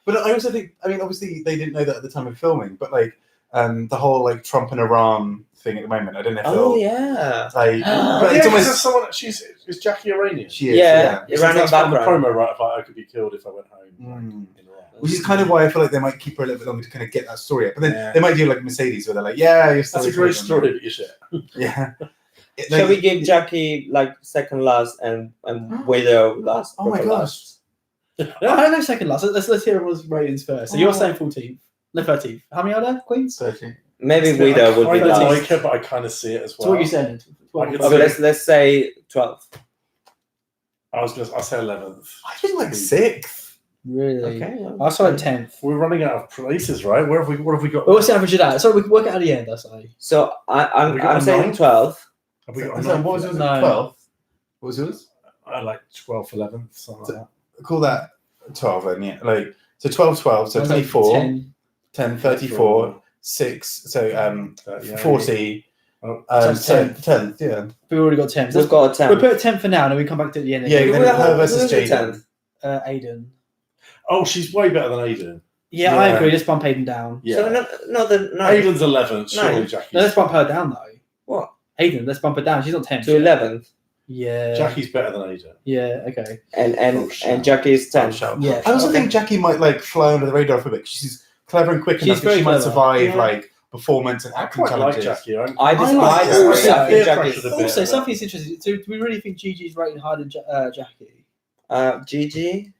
But I also think, I mean, obviously they didn't know that at the time of filming, but like the whole like Trump and Iran thing at the moment, I don't know if Oh they'll, yeah. like, Oh, but Yeah, it's 'cause almost there's someone. Is Jackie Iranian? she is, Yeah. yeah. Iranian That's on the background. promo, right? If I could be killed if I went home. Mm. Like, in Iran. Which is kind of why I feel like they might keep her a little bit longer to kind of get that story up. But then Yeah. they might do like Mercedes, where they're like, yeah, your That's a story's great good. story, but you shit. Yeah. Shall we give Jackie like second last and Widow last? Oh my proper gosh. last? I don't know second last. Let's hear everyone's ratings first. So you're Oh. saying 14th. No, 13th. How many are there, Queens? 13. Maybe I Guido would be kind of last. like her, but I kind of see it as well. So what you saying? I could Okay, say- let's say 12. I'll say 11th. I think like 6th. Really? Okay. Well, I saw it 10th. We're running out of places, right? What have we got? But what's the average of that? So we can work it out at the end, I say. so Have we got I'm a saying 9th? 12. Have we got a So ninth? what was yours? No. 12th. What was yours? I like 12th, 11th, something like that. Call that 12 then, yeah. Like so 12, 12, so I was like 24, 10. 10, 34, 6, so Yeah. 40. Oh, So 10th. 10th, yeah. We've already got 10. We've got a 10. We'll put 10 for now, and then we come back to the end. Yeah, again. then Who- her who versus is the Jaden. 10th? Aiden. Oh, she's way better than Aiden. Yeah, Yeah. I agree. Let's bump Aiden down. Yeah. So no. Aiden's 11th, surely No. Jackie's. No, let's bump her down, though. What? Aiden, let's bump her down. She's not 10. To 11th. Yeah. Jackie's better than Aiden. Yeah, okay. Oh, shit. And Jackie is 10. Yeah. I also okay. think Jackie might like fly under the radar for a bit. She's clever and quick She's enough that very she might clever. survive Yeah. like performance and I acting quite like challenges. Jackie. I I despise like her. her. I think Peer Jackie's- pressured a bit. Also, something's interesting. Do we really think Gigi's rating higher than Jackie? Gigi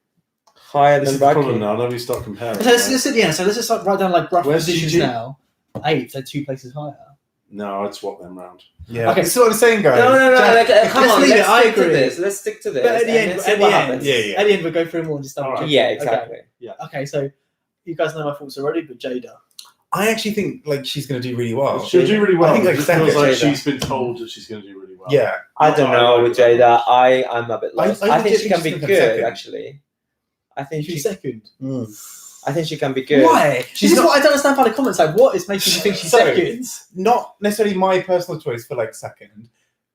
higher This than is the problem Jackie. now. Now we start comparing. So let's at the end. So let's just like, write down like rough Where's positions Gigi? now. 8, so 2 places higher. No, I'd swap them round. Yeah. Okay. This is what I'm saying, guys. No. Jack- Come let's on, leave let's it, I stick to agree. this. Let's stick to this. But at the and end, then see at what the end, happens. Yeah. at the end, we'll go through them all and just double Alright. check. Yeah, Okay. exactly. Okay, so you guys know my thoughts already, but Jada. I actually think like she's going to do really well. She'll do really well. I think, like, it feels second. like Jada. she's been told that she's going to do really well. Yeah. I don't I know like with that Jada. much. I'm a bit lost. I I think legit she can think be she's gonna good, second. actually. I think She's she. second. I think she can be good. Why? She's This is not- what I don't understand by the comments. Like, what is making you think she's Sorry. second? Not necessarily my personal choice for like second,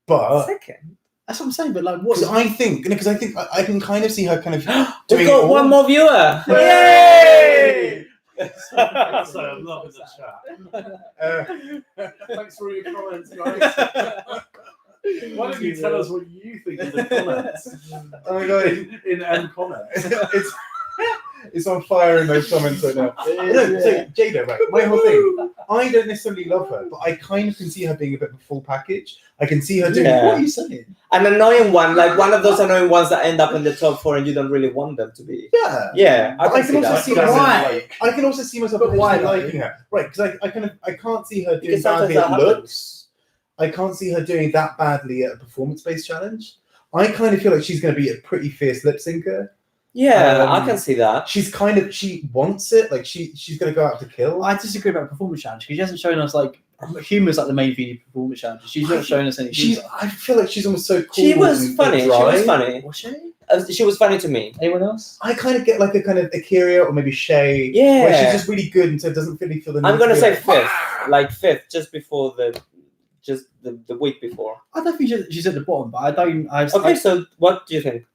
but Second. That's what I'm saying. But like, what? because I think I can kind of see her kind of We've doing got it all. one more viewer. Yay! So I'm not in the chat. Thanks for all your comments, guys. Why don't you tell us what you think in the comments? Oh my god, In M comments. it's on fire in those comments right now. No, so Jada, right? My whole thing. I don't necessarily love her, but I kind of can see her being a bit of a full package. I can see her doing. Yeah. What are you saying? An annoying one, like one of those annoying ones that end up in the top 4 and you don't really want them to be. Yeah. Yeah, I But can see also that. see That's why. like- I can also see myself But why, potentially though? liking her, right? Because I can't see her doing Because sometimes badly at that happens. looks. I can't see her doing that badly at a performance-based challenge. I kind of feel like she's going to be a pretty fierce lip syncer. Yeah, I Um, can see that. She wants it. Like she's going to go out to kill. I disagree about performance challenge because she hasn't shown us like humor's like the main thing in performance challenge. She's not showing us any. She's. humor. I feel like she's almost so cool. She was and funny. She dry. was funny. Was she? She was funny to me. Anyone else? I kind of get like a kind of Akira or maybe Shay. Yeah. Where she's just really good and so it doesn't really feel the need I'm gonna to be say like, fifth, "Wah!" like fifth, just before the week before. I don't think she's at the bottom, but I don't. Okay, so what do you think?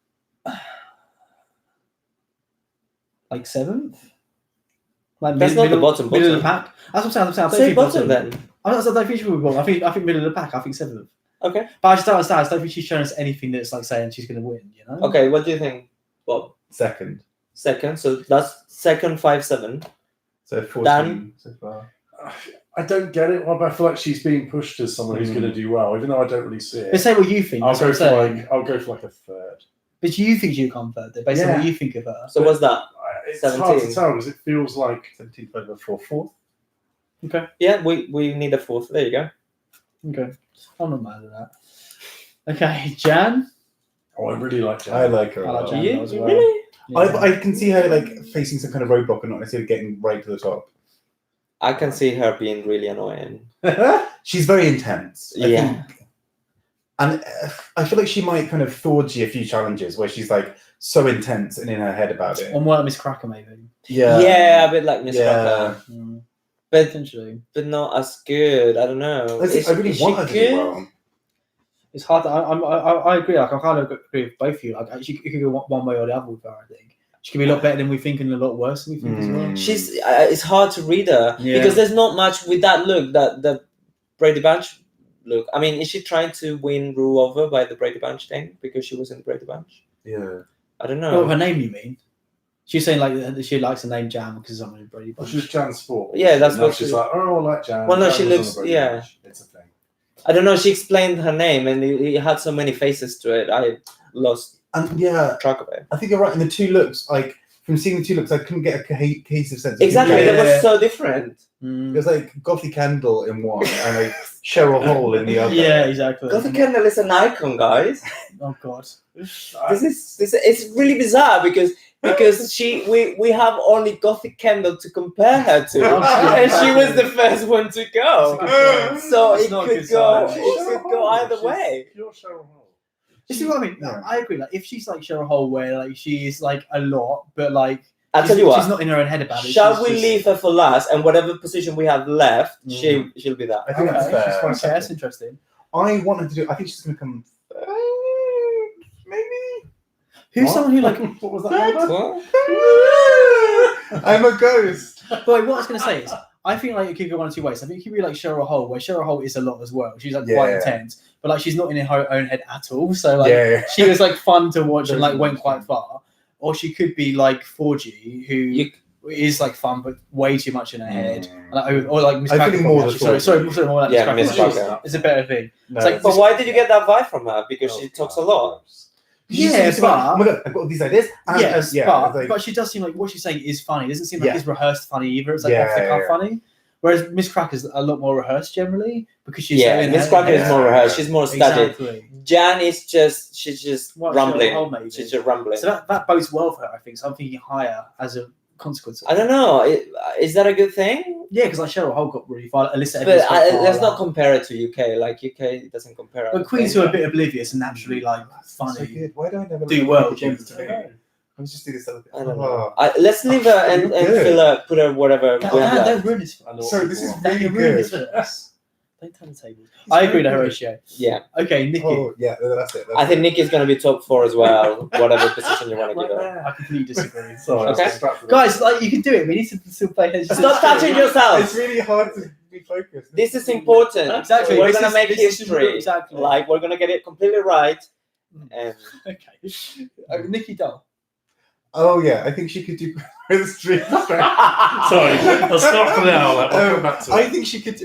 Like 7th. Like That's not the bottom, Middle of the bottom. pack. That's what I'm saying. I don't Say think bottom then. I don't think she'll be bottom. I think middle of the pack. I think 7th. Okay. But I just don't understand. I just don't think she's shown us anything that's like saying she's going to win. You know? Okay, what do you think, Bob? Second. Second, so that's second 5-7. So 14 Dan? so far. I don't get it, but I feel like she's being pushed as someone who's going to do well, even though I don't really see But it. say what you think. I'll that's what go I'm for saying. like a third. But you think she'll come third, though, based on Yeah. what you think of her. So what's that? It's hard to 17. tell because it feels like 17 over 4. Okay. Yeah, we need a fourth. There you go. Okay. I'm not mad at that. Okay, Jan. I really like Jan. I like her. I a like lot. Jan. You, as you well. really? Yeah. I can see her like facing some kind of roadblock and not necessarily getting right to the top. I can see her being really annoying. She's very intense. I Yeah. think. And I feel like she might kind of Thorgy a few challenges where she's like so intense and in her head about it. On one Miss Cracker, maybe. Yeah, a bit like Miss Yeah. Cracker, Mm. but Potentially. not as good. I don't know. I really Is she want her to good? do well. It's hard. I agree. Like I kind of agree with both of you. Like she could go one way or the other with her. I think she could be a lot better than we think and a lot worse than we think as well. Mm. She's. It's hard to read her Yeah. because there's not much with that look. That the Brady Bunch look. I mean, is she trying to win Rue over by the Brady Bunch thing because she was in the Brady Bunch? Yeah. I don't What know. with her name? You mean? She's saying like that she likes the name Jam because someone in Brady Well, Bunch. she's Jan Sport. Yeah, that's now what she's she- like. Oh, I like Jan. Well, no, Jan she was on looks- the Brady yeah. Bunch. It's a thing. I don't know. She explained her name and it had so many faces to it. I lost And yeah, track of it. I think you're right. In the two looks, like from seeing the two looks, I couldn't get a cohesive sense. Exactly, Of that was so different. It was like Gothy Kendall in one and like Cheryl Hole in the other. Yeah, exactly. Gothic Kendall is an icon, guys. Oh God. It's really bizarre because we have only Gothic Kendall to compare her to, and she was the first one to go. So it could go either way. Pure Cheryl Hole. You see what I mean? Yeah. I agree. Like, if she's like Cheryl Hole, where like she is like a lot, but like I'll tell you what. she's not in her own head about it. Shall she's we just- leave her for last, and whatever position we have left, she'll be that. I think that's Okay, fair. okay, that's interesting. I want her to do. I think she's going to come third, maybe. Who's someone who like? What was that number? What? I'm a ghost. But like, what I was going to say is, I think like it could go one of two ways. I think it could be like Cheryl Hole, where Cheryl Hole is a lot as well. She's like quite Yeah. intense, but like she's not in her own head at all. So like Yeah. she was like fun to watch and like went quite far. Or she could be like 4G, who is like fun but way too much in her head. Or like Miss I'm Cracker. feeling more probably, the actually. 4G. Sorry, more like Yeah, Miss Miss Cracker. Cracker. It's a better thing. No, It's like, But why did you get that vibe from her? Because she talks a lot. Yeah, oh but my God, I've got all these ideas. And, yes, it's like- but she does seem like what she's saying is funny. It doesn't seem like Yeah. it's rehearsed funny either. It's like Yeah, off the cuff yeah. funny. Whereas Miss Cracker's a lot more rehearsed generally because she's Miss Cracker is more rehearsed. She's more studied. Exactly. Jan is she's just What, rumbling. Cheryl Hole, maybe? She's just rumbling. So that bodes well for her, I think. So I'm thinking higher as a consequence. I don't know. Is that a good thing? Yeah, because like Cheryl Hole got really far. Alyssa But Edwards got far, let's not like- compare it to UK. Like UK doesn't compare. But queens who are a bit oblivious and naturally like So funny. good. Why don't I never Do look well, at James James. today? Let's just do this other thing. I don't Oh. know. Let's leave her and You're good. fill her, put her whatever. That, we have that left. ruin is Sorry, this is that really ruin is good. for us. Don't turn the tables. I agree to very good. Horatio. Yeah, Okay, Nikki. Oh, yeah, that's it. I think Nikki's gonna be top 4 as well. Whatever position you want to give her. I completely disagree. Sorry, Okay. Guys, like you can do it. We need to still play heads. Stop touching It's yourself. really hard to be focused. This is important. Exactly. We're This gonna is- make this is- history. exactly. Like we're gonna get it completely right. And Okay. Nikki Doll. Oh yeah, I think she could do the street. Sorry, I'll stop for now. Like, I'll come back to I it. think she could.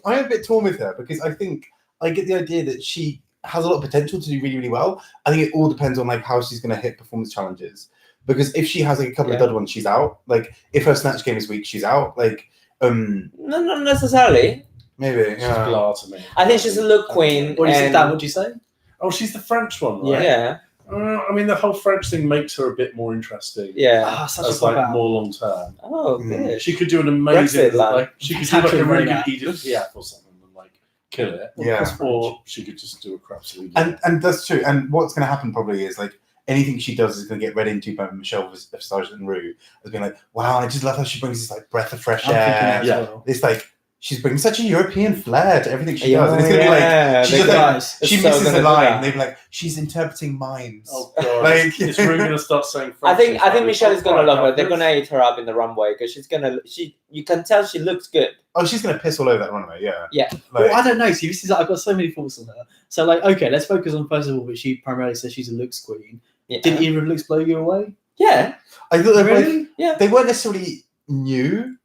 I'm a bit torn with her because I think I get the idea that she has a lot of potential to do really, really well. I think it all depends on like how she's going to hit performance challenges. Because if she has like a couple of Yeah. dud ones, she's out. Like if her snatch game is weak, she's out. Like no, not necessarily. maybe. She's Yeah. blah to me. I think she's a look queen. What do you say, and- Dan? What do you say? Oh, she's the French one, right? Yeah, I mean, the whole French thing makes her a bit more interesting. yeah. Ah, such a As cop like out. more long term. Oh, Mm. good. She could do an amazing, Brexit, lad. like she could do Exactly like a really right, good Edith Piaf or something and like kill it. Yeah. Or she could just do a craftily. And that's true. And what's going to happen probably is like anything she does is going to get read into by Michelle Visage and Rue as being like, wow, I just love how she brings this like breath of fresh I'm thinking air. that as Yeah. well. It's like she's bringing such a European flair to everything she does. And it's going to be like, yeah, she they just could- like, Guys, she it's so misses gonna a do line. that. They'd be like, she's interpreting mimes. Oh god, Like- it's really gonna start saying I French. think Michelle is gonna love her. They're gonna eat her up in the runway because you can tell she looks good. Oh, she's going to piss all over that runway, yeah. Yeah. Like, well, I don't know. See, this is I've got so many thoughts on her. So, like, okay, let's focus on first of all, but she primarily says she's a looks queen. Yeah. Did either of looks blow you away? Yeah. I thought they were Really? Yeah. they weren't necessarily new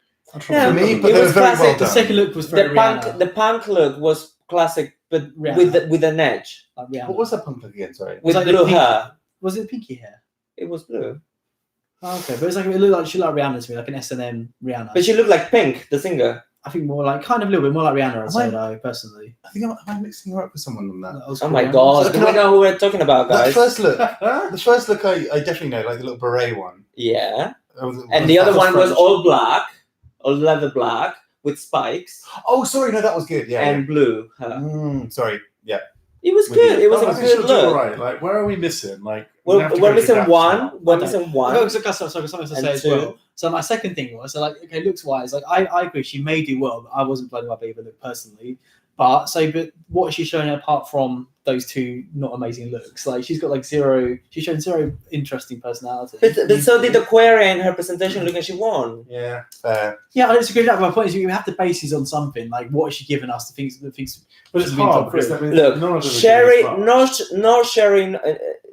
Yeah, for me, it but they were was very classic. well The done. second look was very Rihanna. The punk look was classic, but Rihanna. with an edge. Like Rihanna. What was that punk look again? Sorry. With like the blue pink- hair. Was it pinky hair? It was blue. Oh, okay, but it's like it looked like she looked like Rihanna to me, like an S&M Rihanna. But she looked like Pink, the singer. I think more like kind of a little bit more like Rihanna. I'd Am say I- though, personally. I think am I mixing her up with someone on that? That was Oh cool, my yeah. god. So Do can we I- know who we're talking about, That guys? first look, the first look I definitely know, like the little beret one. Yeah. Was And the other that one was French? all black, all leather black, with spikes Oh, sorry, no, that was good. Yeah. and blue hair. Sorry. Yeah. It was With good. you. It was I a think she'll good do look. alright. Like, where are we missing? Like, we have to We're go to missing gaps one. now. We're Okay. missing one. Okay, so something to say And as two. well. So my second thing was, so like, okay, looks wise, like I agree, she may do well, but I wasn't blown away by either look personally. But what is she showing apart from those two not amazing looks? Like she's got she's shown zero interesting personality. But so did Aquaria in her presentation look, and she won. Yeah. Fair. Yeah, I disagree with that. But my point is, you have to base these on something. Like, what is she giving us? The things. But it's She's been hard top because three. that means Look, none of them are Sherry, doing as much.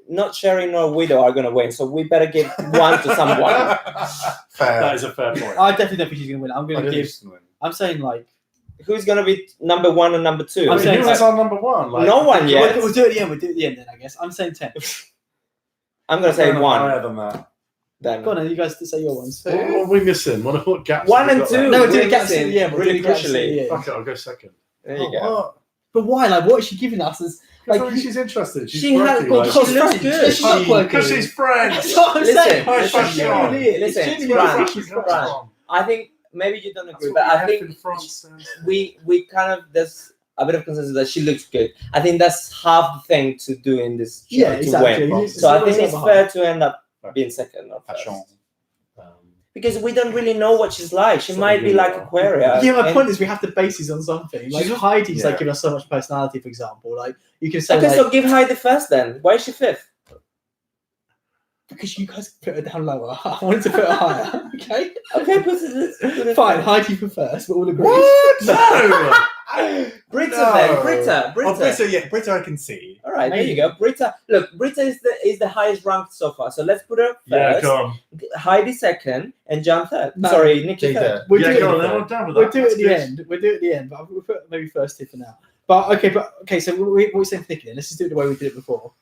not Sherry nor Widow are gonna win. So we better give one to someone. Fair. That is a fair point. I definitely don't think she's gonna win. I'm I gonna don't give. think she's gonna win. I'm saying like. Who's gonna be number 1 and number 2? I'm Who saying is like- our number one? Like, No one yet. We'll do it at the end. We'll do it at the end then. I guess I'm saying 10. I'm gonna say I'm 1. higher than that. Then Go on, then you guys say your ones. What are we missing? What gaps? One have we and got two. left? No, we're doing Really gaps at missing, the end. We're really doing gaps at crucially. the end. Fuck it, I'll go second. there you go. What? But why? Like, what is she giving us? As Like, like, she's interested. She's She has working. got Like, she she looks good. She's not working. because she's French. That's what I'm Listen, saying. listen, She genuinely is. listen, It's genuinely Fran, she's Fran. Fran. I think maybe you don't That's agree, what but we I have think in France stands for. we kind of there's a bit of consensus that she looks good. I think that's half the thing to do in this show, Yeah, to exactly. win. It's So I always think it's up fair behind. to end up being second or first. Fashion. Because we don't really know what she's like. She So might be you like are. Aquarius. Yeah, my and- point is we have to base this on something. Like She's- Heidi's yeah. like giving us so much personality, for example. Like you can say Okay, like, so give Heidi first then. Why is she fifth? because you guys put her down lower. I wanted to put her higher. Okay. Okay, put it Fine, Heidi for first, but we'll agree. What? No! Britta No. then. Britta. Oh, Britta, yeah, Britta I can see. All right, there Maybe. you go. Britta. Look, Britta is the highest ranked so far. So let's put her Yeah, first. go on. Heidi second, and John third. No, Sorry, Nikki Jay third. third. We'll Yeah, do go on. it. Then I'm down with We'll that. do it That's at the good. end. We'll do it at the end, but we'll put maybe first here for now. But okay. So what we saying for Nikki then? Let's just do it the way we did it before.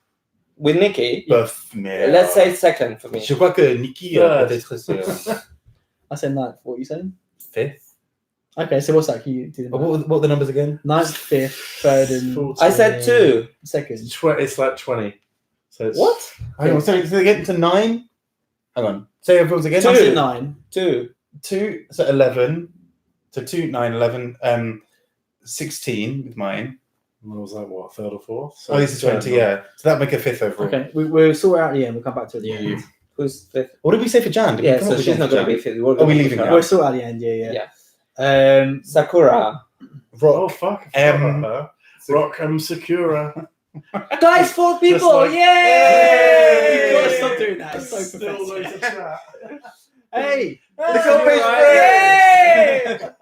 With Nikki, Bof, mais, let's say second for me. Je crois que Nikki peut-être I said ninth. What are you saying? fifth. Okay, so what's that? Can you do the What are the numbers again? ninth, fifth, third, and 14. I said two. second. It's like 20. So it's, What? Hang on, so they get to 9? Hang on. Say your rules again. I Two. said 9. Two. 2, so 11. So 2, 9, 11. 16 with mine. What was that, what, third or fourth? So Oh, this is 20, yeah. So that'd make a fifth overall. Okay, we'll sort it out at the end. We'll come back to it at the end. Who's fifth? What did we say for Jan? Did we Yeah, come so up with she's Jan not for going to Jan? be fifth. We're Are we gonna leaving put her now? We'll up. sort it at the end. Yeah. Sakura. Oh, Rock. fuck. I forgot about her. Rock Sakura. Guys, 4 people! like- Yay! You've got to stop doing that. It's so Still pathetic. loads of chat. Hey! Nicole Page Yay! Brooks!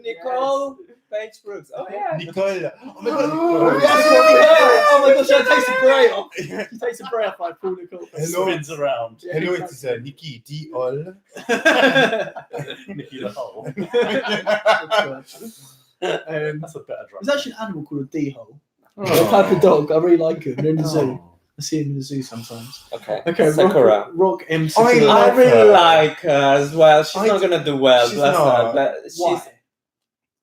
Nicole Page Brooks. Oh, yeah. Nicole. Oh my Oh, god. oh my gosh, I tasted great off. She takes a breath like Paul Nicole. Hello. Spins around. Hello, it is Nikki Diol. Nikki the Hole. That's a better drug. There's actually an animal called a D-hole. Oh. A type of dog. I really like him. They're in the zoo. Oh. I see him in the zoo sometimes. Okay. Okay, Sakura. Rock M. I Sakura. I love really her. like her as well. She's I not d- going to do well. she's Bless not. her. But she's. Why?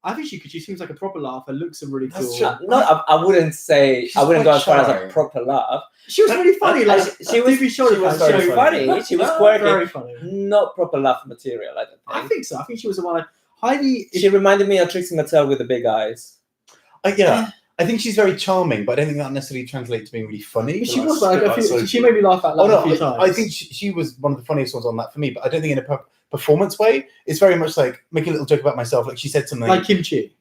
I think she could. She seems like a proper laugh. Her looks are really cool. That's true. No, I wouldn't say. She's I wouldn't go quite as far as shy. a proper laugh. She was really funny. Like She was- Doobie Shoulder she was Pads, very She was funny. She was No, quirky. Very funny. Not proper laugh material, I don't I think. think so. I think she was the one. Heidi. She reminded me of Trixie Mattel with the big eyes. Yeah. I think she's very charming, but I don't think that necessarily translates to being really funny. She Like, was like a few, so she made me laugh out Oh loud a few no, times. I think she was one of the funniest ones on that for me, but I don't think in a performance way. It's very much like making a little joke about myself. Like she said something like kimchi.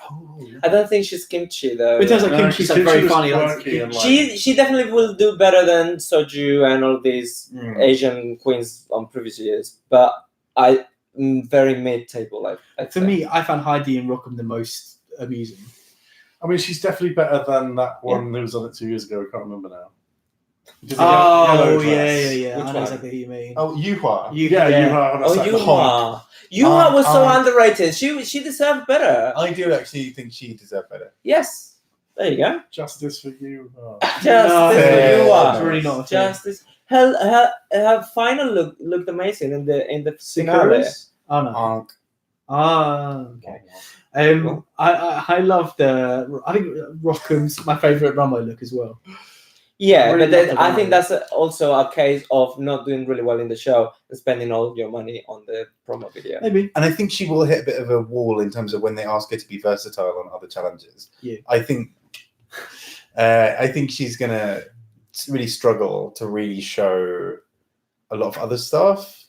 oh, I don't think she's kimchi though. In terms of No, kimchi's like Kimchi very was funny. Like, quirky and like- She definitely will do better than Soju and all these mm. Asian queens on previous years, but I very mid-table. I'd for say. me, I found Heidi and Rockham the most amusing. I mean, she's definitely better than that one that was on it 2 years ago. I can't remember now. Did the Oh yellow yeah, dress. yeah. Which I know one? exactly who you mean. Oh, Yuhua. Yeah, you are. Oh, Yuhua. Yuhua was so underrated. She deserved better. I do actually think she deserved better. Yes. There you go. Justice for you. Oh. Justice No, for fair. Yuhua. It's really not a thing. Justice. Her final looked amazing in the finale. Sakura's? Oh no. Ankh. Okay. I love the. I think Rockham's my favorite runway look as well. Yeah, I really but then love the I think runway. that's also a case of not doing really well in the show and spending all your money on the promo video. Maybe. And I think she will hit a bit of a wall in terms of when they ask her to be versatile on other challenges. Yeah. I think she's gonna really struggle to really show a lot of other stuff.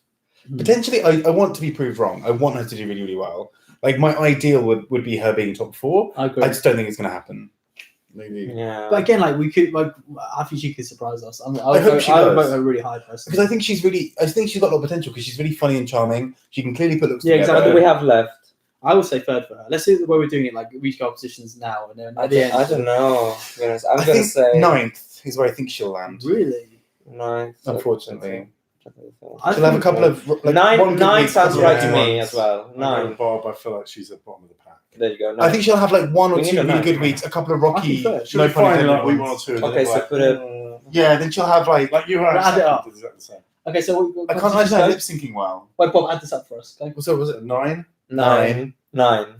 Potentially, I want to be proved wrong. I want her to do really, really well. Like my ideal would be her being top 4. I agree. I just don't think it's gonna happen. Maybe. Yeah. But again, like we could, like I think she could surprise us. I I hope she would does. vote her really high person. Because I think she's got a lot of potential because she's really funny and charming. She can clearly put looks Yeah, together. What do we have left? I would say third for her. Let's see the way we're doing it. Like we go positions now and then I at the end. don't know. To be honest. I'm I gonna think say 9th is where I think she'll land. Really, ninth. Unfortunately. I She'll have a think- couple of like, one Nine good nine week, sounds couple right of to bad me ones. as well. I'm going 9. Bob. I feel like she's at the bottom of the pack. There you go. I think she'll have like one or We need two a really nine. good weeks, a couple of I rocky, think third. She'll be pun fine in intended like week 1 or ones. 2. Okay, so put a. Yeah, then she'll have like Like you Add it have up. exactly the same. Okay, so what, I can't imagine her lip syncing well. Wait, Bob, add this up for us. Okay? So was it 9? 9.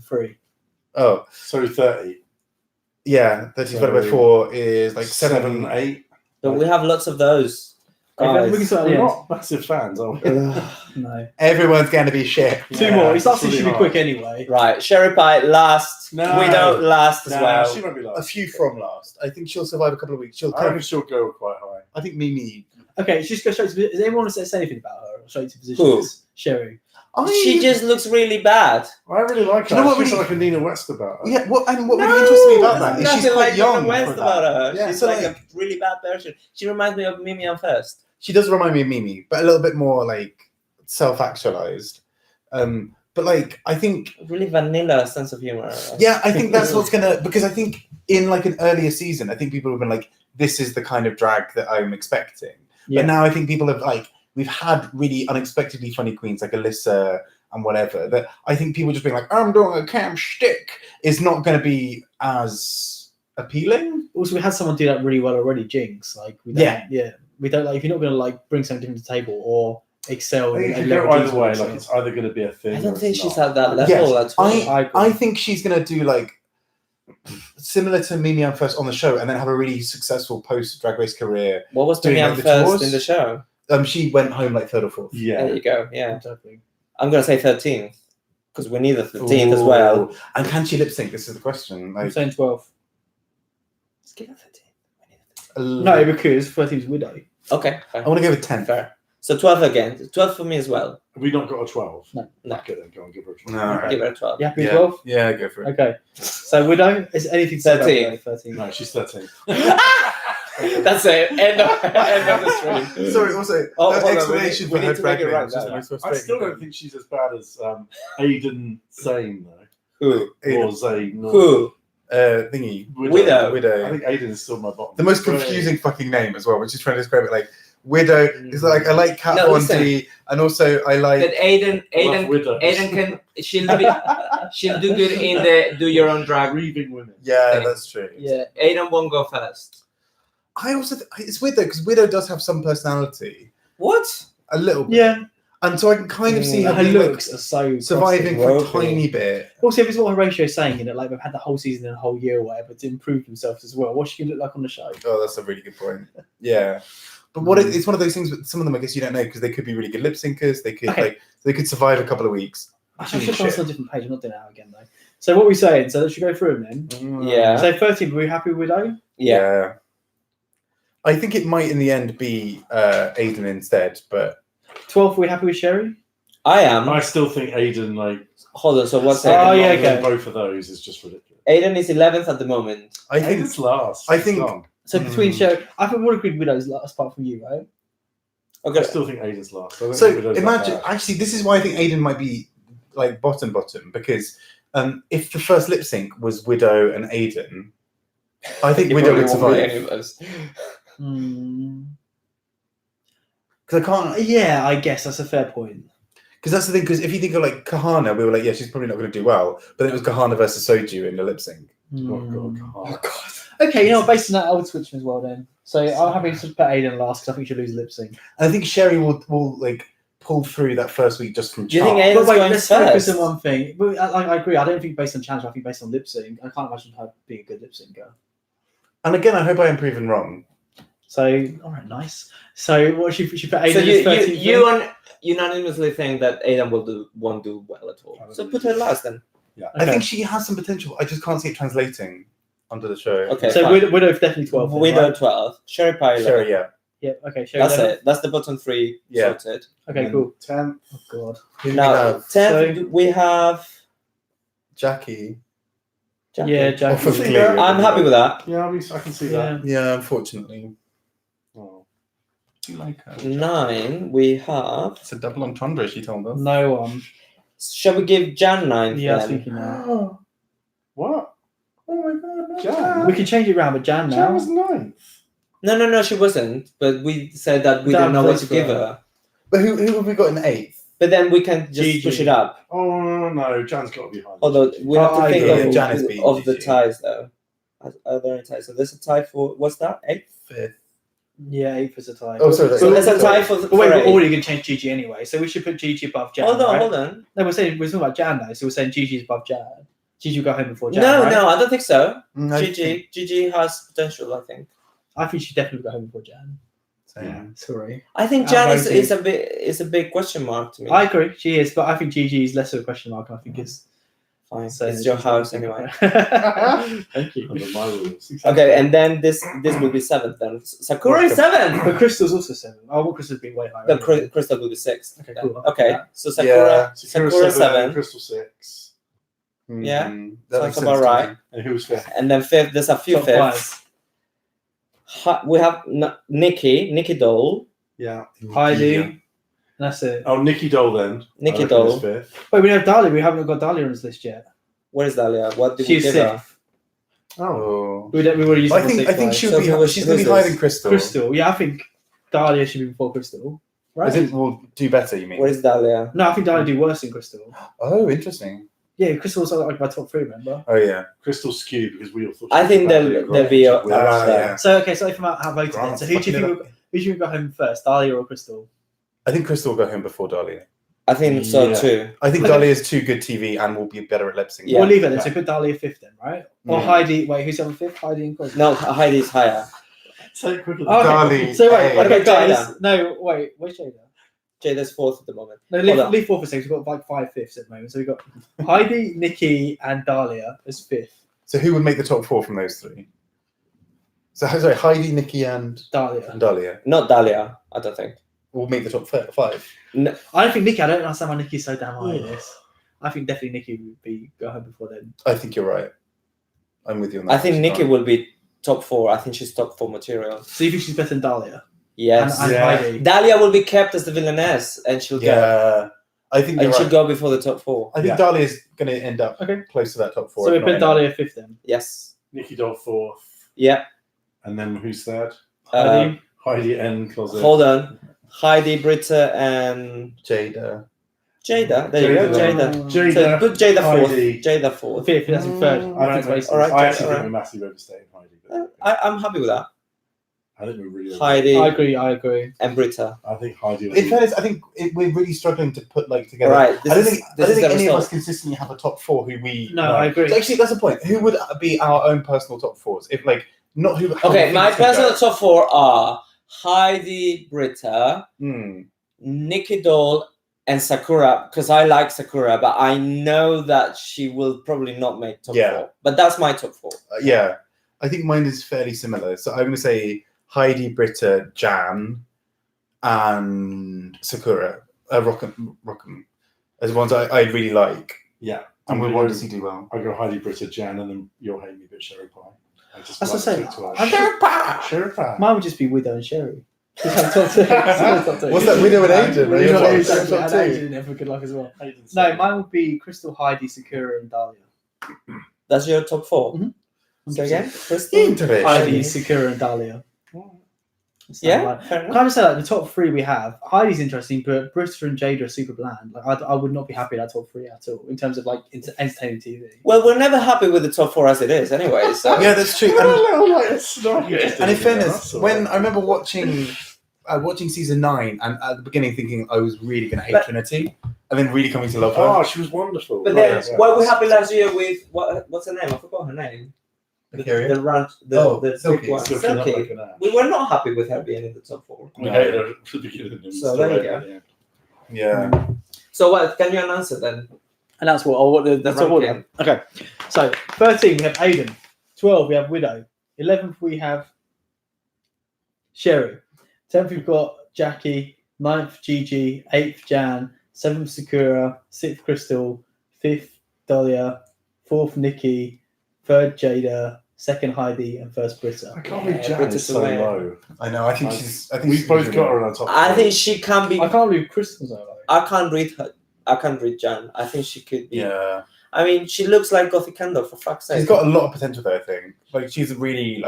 3. Oh, So 30. yeah. 30 divided by 4 is like 7. 8. But we have lots of those. Okay, we can Guys. start at We're the end. not massive fans, are we? No. Everyone's going to be shit. Two Yeah, more. It it's starts to really should be hard. quick anyway. Right, Sherry Pie last. No. Widow last as Nah, well. she won't be A last. few from last. I think she'll survive a couple of weeks. She'll I kind reckon of, she'll go quite high. I think Mimi. Okay, just go straight to. Does anyone want to say anything about her? Or straight to positions? Who? Sherry. She just looks really bad. I really like Do her. you know what She's really- like a Nina West about her. Yeah, and what really interests me about that is there's she's nothing quite like young. Nina West for about that. her. Yeah, She's so like like- a really bad version. She reminds me of Mimi on First. She does remind me of Mimi, but a little bit more like self-actualized. But like, I think, Really vanilla sense of humor. yeah, I think that's what's gonna, because I think in like an earlier season, I think people have been like, this is the kind of drag that I'm expecting. Yeah. But now I think people have like, we've had really unexpectedly funny queens like Alyssa and whatever, that I think people just being like, I'm doing a cam shtick is not going to be as appealing. Also, we had someone do that really well already. Jinx. Like, we don't, Yeah. We don't like if you're not going to like bring something different to the table or excel. I think it and could go leverage either way. into Like it's either going to be a thing. I or don't it's think she's not. at that level at all. I agree. I think she's going to do like similar to Mimi on First on the show and then have a really successful post Drag Race career. What was doing, Mimi like, on the First tours. in the show? She went home like 3rd or 4th. Yeah. There you go. Yeah. Exactly. I'm going to say 13th because we need the 13th as well. Ooh. And can she lip sync? This is the question. I'm Like, saying 12. Let's give her 13th. No, because 13's Widow. Okay. I want to go with 10. Fair. So 12 again. 12 for me as well. Have we not got a 12? No. Okay, then go and give her a 12. No, alright. Give her a 12. You happy with Yeah. 12? Yeah, go for it. Okay. So Widow is anything to say about 13. Widow? 13. No, she's 13. That's it. End of the stream. Sorry, also, Oh, no hold on, explanation we for need her to make drag it name. right It's just now. the most I frustrating still don't thing. think she's as bad as Aiden Zane, though. Who? Or Zane. Or Who? Thingy. Widow. I Widow. think Aiden is still my bottom. The most confusing fucking name as well, which is trying to describe it like Widow. It's like, I like Kat No, Von listen. D, and also I like. But Aiden Widows. can she'll do good in the do your own drag. Grieving women. Yeah, thing. that's true. Yeah. Aiden won't go first. I also, it's weird though, because Widow does have some personality. What? A little bit. Yeah. And so I can kind of see her Her being, like, looks are so surviving crossing. for a Ropey. tiny bit. Also, if it's what Horatio's saying, in it, like they've had the whole season and a whole year or whatever to improve themselves as well. What's she gonna look like on the show? Oh, that's a really good point. Yeah. But what it's one of those things with some of them I guess you don't know because they could be really good lip syncers. They could Okay. they could survive a couple of weeks. Actually, I should have on a different page. I'm not doing that again though. So what are we saying? So let's go through them then. Yeah. So 13, were we happy with Widow? Yeah. I think it might in the end be Aiden instead, but 12, were we happy with Sherry? I am. I still think Aiden, like, Hold on. So what's Oh, Aiden? yeah, other than okay. both of those is just ridiculous. Aiden is 11th at the moment. I think Aiden's last. I She's think- gone. So between Sherry, I think we'll agree with Widow's last apart from you, right? I Okay. still think Aiden's last. I don't so. think Widow's that Imagine bad. actually, this is why I think Aiden might be like bottom because if the first lip sync was Widow and Aiden, I think He Widow probably would won't be survive. any of us. Because I can't. Yeah, I guess that's a fair point. Because that's the thing. Because if you think of like Kahana, we were like, yeah, she's probably not going to do well. But it was Kahana versus Soju in the lip sync. Oh, God. Oh God. Okay, you know, based on that, I would switch them as well then. So I'm happy to put Aiden last because I think she'll lose lip sync. And I think Sherry will like pull through that first week just from Do you think charm. Aiden's But wait, going let's focus first? on one thing. But I agree. I don't think based on challenge. I think based on lip sync. I can't imagine her being a good lip syncer. And again, I hope I am proven wrong. So all right, nice. So what she put Aiden So as 13th? you unanimously think that Aiden won't do well at all. So put her last then. Yeah. I Okay. think she has some potential. I just can't see it translating onto the show. Okay. So fine. Widow's definitely 12. then, Widow right? 12. Sherry Pie 11. Sherry, yeah. Yeah. Okay. Sherry That's 11? it. That's the bottom three Yeah. sorted. Okay. Cool. 10th. Oh God. Who do we Now, have? 10th, we have Jackie. Jackie. Yeah, Jack. Off of see Glee. that? I'm happy with that. Yeah, I can see that. Yeah. Yeah, unfortunately. Oh. Do you like her? 9, we have. It's a double entendre, she told us. No one. Shall we give Jan 9th Yeah, I was then? thinking that. What? Oh my God. no. Jan? We can change it around, but Jan now. Jan was 9th. No, she wasn't. But we said that we Dan don't know what to votes give for her. But who have we got in 8th? But then we can just Gigi. push it up. Oh, no. Jan's got to be high. Although we have to I think agree. Jan is of the Gigi. ties though. Are there any ties? So there's a tie for what's that? 8th? 5th. Yeah, 8th is a tie. Oh, sorry. So there's a tie for the. But wait, we're eight. already going to change Gigi anyway, so we should put Gigi above Jan. Hold on, right? hold on. No, we're talking about Jan now, so we're saying Gigi's above Jan. Gigi will go home before Jan. No, right? no, I don't think so. No, Gigi has potential, I think. I think she definitely will go home before Jan. Same. Sorry. I think Jan Outvoted. is a big question mark to me. I agree, she is, but I think Gigi is less of a question mark. I think it's Fine. so It's your house anyway. Thank you. Under my rules. Okay, and then this will be 7th then. Sakura is 7th. But Crystal's also 7. I want Crystal to be way higher. The Crystal will be 6th. Okay, then. cool. Okay, Yeah. so Sakura Sakura 7. Crystal 6. Yeah, That sounds makes sense about to right. me. And who's 5th? And then 5th, there's a few Top 5ths. We have Nikki Dole. Yeah. Heidi. And that's it. Oh, Nikki Dole then. Nikki I reckon Dole. is 5th. Wait, we have Dahlia. We haven't got Dahlia on this list yet. Where is Dahlia? What did we She's give her? 6th. Oh. We already used I think sixth, she'll So be. who was- She's going to be who's higher this? than Crystal. Crystal. Yeah, I think Dahlia should be before Crystal. I Right? think we'll do better. You mean? Where is Dahlia? No, I think Dahlia do worse than Crystal. Oh, interesting. Yeah, Crystal's like my top 3, remember? Oh yeah. Crystal skewed because we all thought. I think they'll be around Ah, there. yeah. So okay, so if I'm out voted then. Grant, So who do you fucking think who do you go home first, Dahlia or Crystal? I think Crystal will go home before Dahlia. I think so Yeah. too. I think Okay. Dahlia is too good TV and will be better at lip syncing. Yeah. We'll leave it then. So Yeah. put Dahlia 5th then, right? Or Mm. Heidi. Wait, who's on 5th? Heidi and Crystal. No, Heidi's higher. Take quickly. Oh, okay. Dahlia, So wait, hey. What okay, about guys. Jada? No, wait, where's Jada? Jada's 4th at the moment. No, Hold on. leave 4th for 6. We've got like 5 fifths at the moment. So we've got Heidi, Nikki, and Dahlia as 5th. So who would make the top 4 from those 3? So sorry, Heidi, Nikki, and Dahlia. Dahlia Not Dahlia, I don't think. will make the top 5. No, I don't think Nikki. I don't understand why Nikki's so damn high in this. I think definitely Nikki would be go home before then. I think you're right. I'm with you on that. I think Nikki will be top 4. I think she's top 4 material. So you think she's better than Dahlia? Yes. And Yeah. Heidi. Dahlia will be kept as the villainess, and she'll go. Yeah, I think you're And she'll right. go before the top 4. I think Yeah. Dahlia's going to end up Okay. close to that top 4. So we if put not Dahlia 5th then. Yes. Nikki Dole 4th. Yeah. And then who's third? Heidi. Heidi N. Closet. Hold on. Heidi, Britta, and Jada. Jada. There you go, Jada. Jada. So put Jada 4th. Heidi. Jada 4th. 5th. That's in 3rd. I think That's all right, I actually all think right. we're massively overstating Heidi. But I'm happy with that. I think we're really. Heidi I agree. and Britta. I think Heidi. In fairness, I think we're really struggling to put together. Right. I don't think this is the any of us result. consistently have a top 4 who we. No, know. I agree. So actually, that's the point. Who would be our own personal top 4s? If not who. how we Okay, think my it's gonna personal go. top 4 are Heidi, Britta, Hmm. Nikki Dole, and Sakura, because I like Sakura, but I know that she will probably not make top 4. But that's my top 4. Yeah, I think mine is fairly similar. So I'm going to say Heidi, Britta, Jan, and Sakura. Rockham as ones I really like, Yeah. and we want to see do well. I go Heidi, Britta, Jan, and then you'll hate me, but Sherry Pie. I just That's like the same. to stick to I'm- her. Sherry Pie. Mine would just be Widow and Sherry. Just have top 2. Top 2. What's that, Widow and Agent? Are you Widow top- and Agent, top and 2? Agent never good luck as well. Hayden's No, second. mine would be Crystal, Heidi, Sakura, and Dahlia. That's your top 4. Mhm. So again, Crystal. Interesting. Heidi, Sakura, and Dahlia. Yeah, fair Can enough. I just say, the top 3 we have, Heidi's interesting, but Britta and Jada are super bland. I would not be happy with that top 3 at all in terms of entertaining TV. Well, we're never happy with the top 4 as it is, anyway. So Yeah, that's true. What a And, little like a snarky and thing, in fairness, that's all when right. I remember watching season 9, and at the beginning thinking I was really going to hate But- Trinity, and then really coming to love her. Oh, she was wonderful. But Yeah, then, yeah. were we happy last year with what's her name? I forgot her name. Victoria? The ranch, Oh, the Silky. one. Silky, not Silky. like an ass. We were not happy with her being in the top 4. We hated her at the beginning. and So still there you hate go. her at the end. Yeah. So what? Can you announce it then? And that's what the The top order. ranking. Okay, so 13 we have Aiden, 12 we have Widow, 11th we have Sherry, 10th we've got Jackie, 9th Gigi, 8th Jan, 7th Sakura, 6th Crystal, 5th Dahlia, 4th Nikki, 3rd Jada, 2nd Heidi, and 1st Britta. I can't believe Yeah, Jan Brita's is so away. low. I know. I think We've both got her on our top. I 4. think she can be. I can't believe Crystal's so low. I can't read her. I can't read Jan. I think she could be. Yeah. I mean, she looks like Gothic Candle, for fuck's sake. She's got a lot of potential there, I think. She's really,